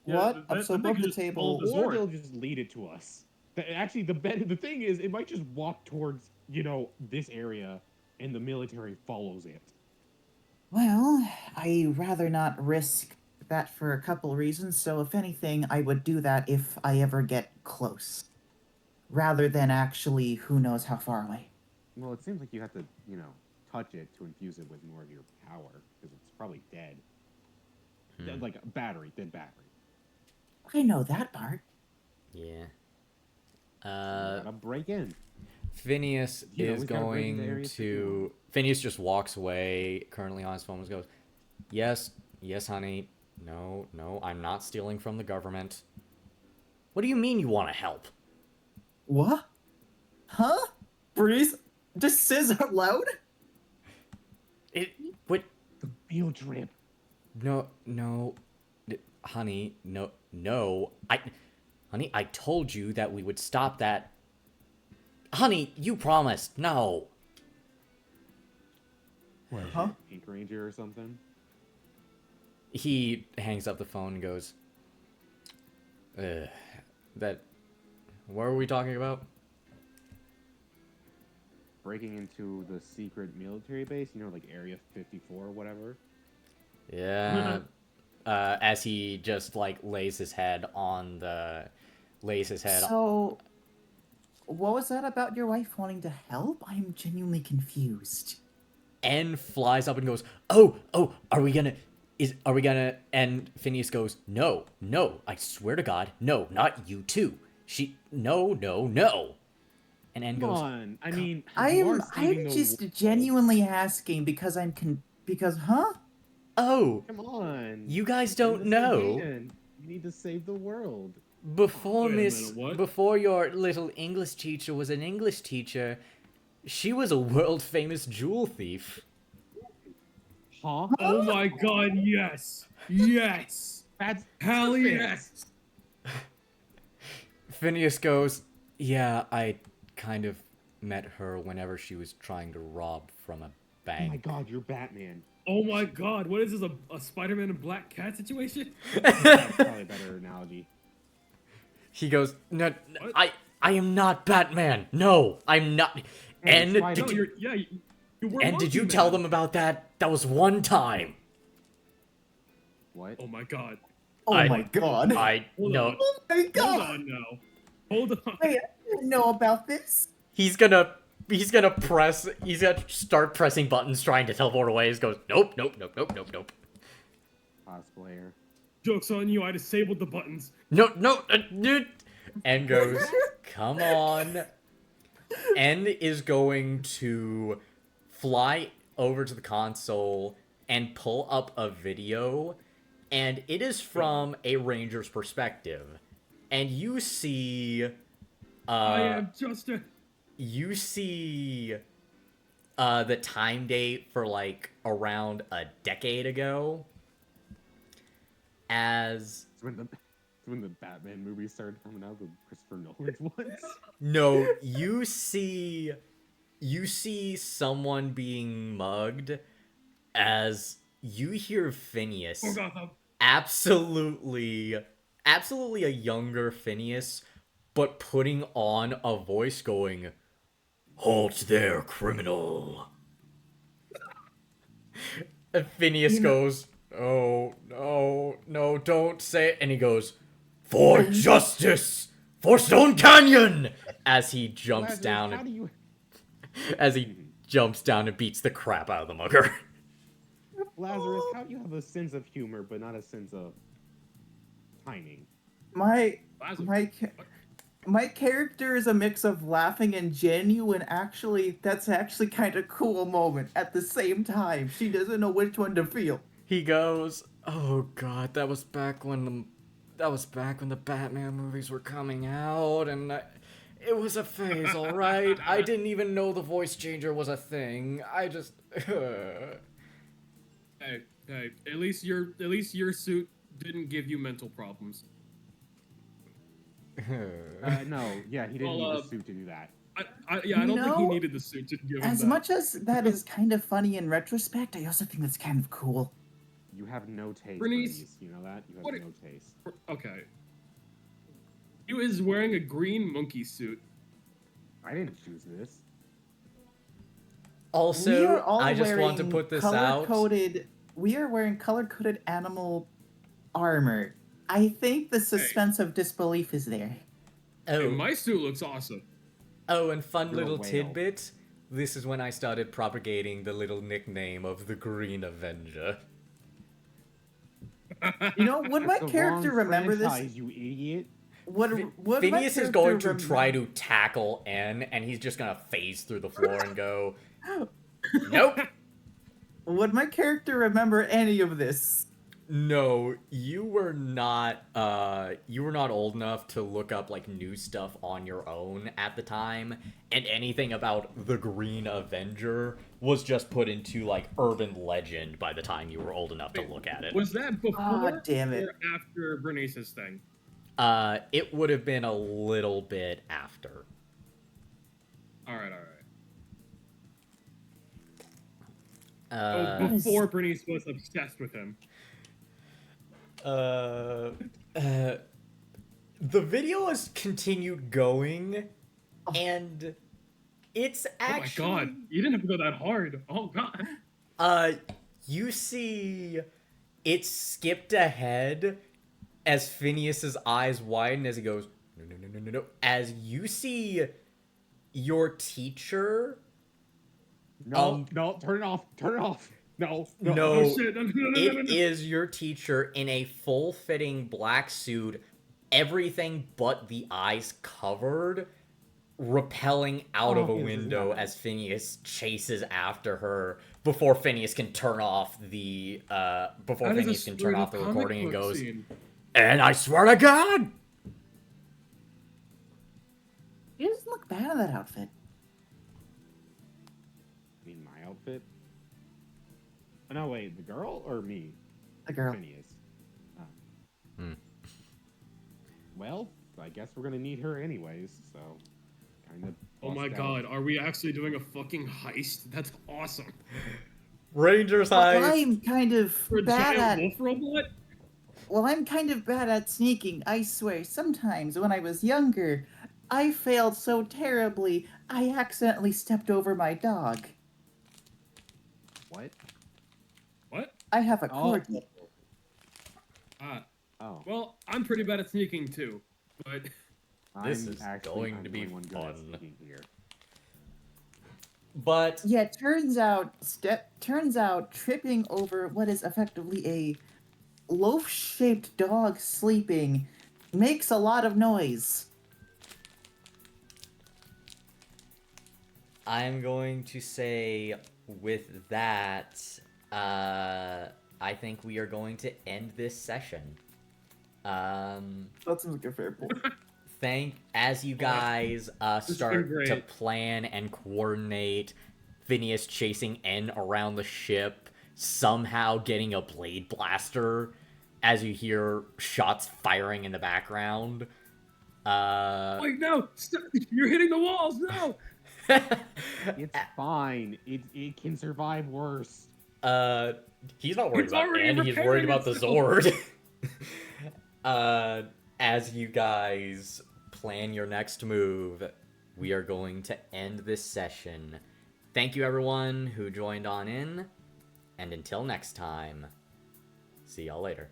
What? that- So that above could the just table. follow the Or Zord. they'll just lead it to us. Actually, the thing is, it might just walk towards, this area, and the military follows it. Well, I rather not risk that for a couple reasons. So if anything, I would do that if I ever get close, rather than actually who knows how far away. Well, it seems like you have to, touch it to infuse it with more of your power, because it's probably dead. Like a battery, dead battery. I know that part. Yeah. So you gotta break in. Phineas is we gotta break into going Area to... Phineas just walks away, currently on his phone, and goes, Yes, honey. No, I'm not stealing from the government. What do you mean you want to help? What? Huh? Bernice just says out loud? What? Field trip. No, honey, no. Honey, I told you that we would stop that. Honey, you promised. No. What, Huh? Pink Ranger or something? He hangs up the phone and goes, that... What were we talking about? Breaking into the secret military base, like Area 54 or whatever. Yeah. As he just, lays his head on... So, what was that about your wife wanting to help? I'm genuinely confused. N flies up and goes, Oh, are we gonna... And Phineas goes, No, I swear to God, no, not you too. No. And N Come goes, on. I mean, you are saving I'm the just world. genuinely asking because huh? Oh, Come on. you guys You're don't in this know. again. You need to save the world. Before Wait a minute, what? before your little English teacher was an English teacher, she was a world-famous jewel thief. Huh? Oh my god, yes! Yes! That's Hell perfect. yes! Phineas goes, Yeah, I kind of met her whenever she was trying to rob from a Oh bank. my god, you're Batman. Oh my god, what is this, a Spider-Man and Black Cat situation? That's probably a better analogy. He goes, No, What? I am not Batman. No, I'm not. And Spider- did No, you, you were and did Monkey you tell Man. them about that? That was one time. What? Oh my god. Oh I- my god. Hold No. on. Oh my Hold god. on now. Hold on. Wait, I didn't know about this. He's gonna start pressing buttons trying to teleport away. He goes, Nope. Cosplayer. Joke's on you, I disabled the buttons. No, and goes, Come on. N is going to fly over to the console and pull up a video, and it is from a ranger's perspective. And you see, I am just a... you see, the time date for around a decade ago. As When the Batman movies started coming out, the Christopher Nolan's ones. no, you see someone being mugged as you hear Phineas, Oh god, absolutely a younger Phineas, but putting on a voice going, Halt there, criminal. And Phineas goes, Oh, no, don't say it. And he goes, For justice! For Stone Canyon! As he jumps Lazarus, down how and do you... jumps down and beats the crap out of the mugger. Lazarus, how do you have a sense of humor but not a sense of timing? My Lazarus. my character is a mix of laughing and genuine. Actually, that's actually kind of cool moment at the same time. She doesn't know which one to feel. He goes, Oh god, that was back when that was back when the Batman movies were coming out, and it was a phase, all right. I didn't even know the voice changer was a thing. I just. Hey, at least your suit didn't give you mental problems. No, yeah, he didn't need the suit to do that. I don't think he needed the suit to give him As that. much as that is kind of funny in retrospect, I also think that's kind of cool. You have no taste, Bernice, Bernice. You know that? You have what- no taste. Okay. He was wearing a green monkey suit. I didn't choose this. We Also, are all I just want to wearing put this out. We are wearing color-coded animal armor. I think the suspense of disbelief is there. Hey, Oh, my suit looks awesome. oh, and fun You're a little whale. tidbit. This is when I started propagating the little nickname of the Green Avenger. You know, would my That's the character wrong remember franchise, this? you idiot. Would my Phineas is character going to remember- try to tackle N, and he's just gonna phase through the floor and go, nope. Would my character remember any of this? No, you were not old enough to look up like new stuff on your own at the time, and anything about the Green Avenger was just put into like urban legend by the time you were old enough to look at it. Was that before Ah, damn it. or after Bernice's thing? It would have been a little bit after. All right. Uh, Before Bernice was obsessed with him. the video has continued going, and it's actually. Oh my god, you didn't have to go that hard. Oh god. You see, it skipped ahead as Phineas's eyes widen as he goes, no. As you see your teacher. No, turn it off. Turn it off. No. No, Oh shit. No. it is your teacher in a full-fitting black suit, everything but the eyes covered, rappelling out of a his window eyes. as Phineas chases after her before Phineas can turn off the That is a straight up comic recording and book goes, scene. and I swear to God. He doesn't look bad in that outfit. You mean my outfit? Oh, no, wait, the girl or me? The girl. Phineas. Oh. Hmm. Well, I guess we're gonna need her anyways, so kind of. Oh my god, are we actually doing a fucking heist? That's awesome. Rangers Well, heist. I'm kind of For a bad giant at. wolf robot? Well, I'm kind of bad at sneaking. I swear. Sometimes when I was younger, I failed so terribly I accidentally stepped over my dog. What? What? I have a Oh. corgi. Ah, Oh, well, I'm pretty bad at sneaking too, but This I'm is actually going I'm to the be only one good at fun. sneaking here. But Yeah, turns out tripping over what is effectively a loaf-shaped dog sleeping makes a lot of noise. I'm going to say with that, I think we are going to end this session. That seems like a fair point. As you guys been start great. to plan and coordinate Phineas chasing N around the ship, somehow getting a blade blaster as you hear shots firing in the background. wait, no, stop. You're hitting the walls. No. It's fine. It can survive worse. He's not worried It's about already N, he's worried repairing about the itself. Zord. As you guys plan your next move, we are going to end this session. Thank you everyone who joined on in, and until next time, see y'all later.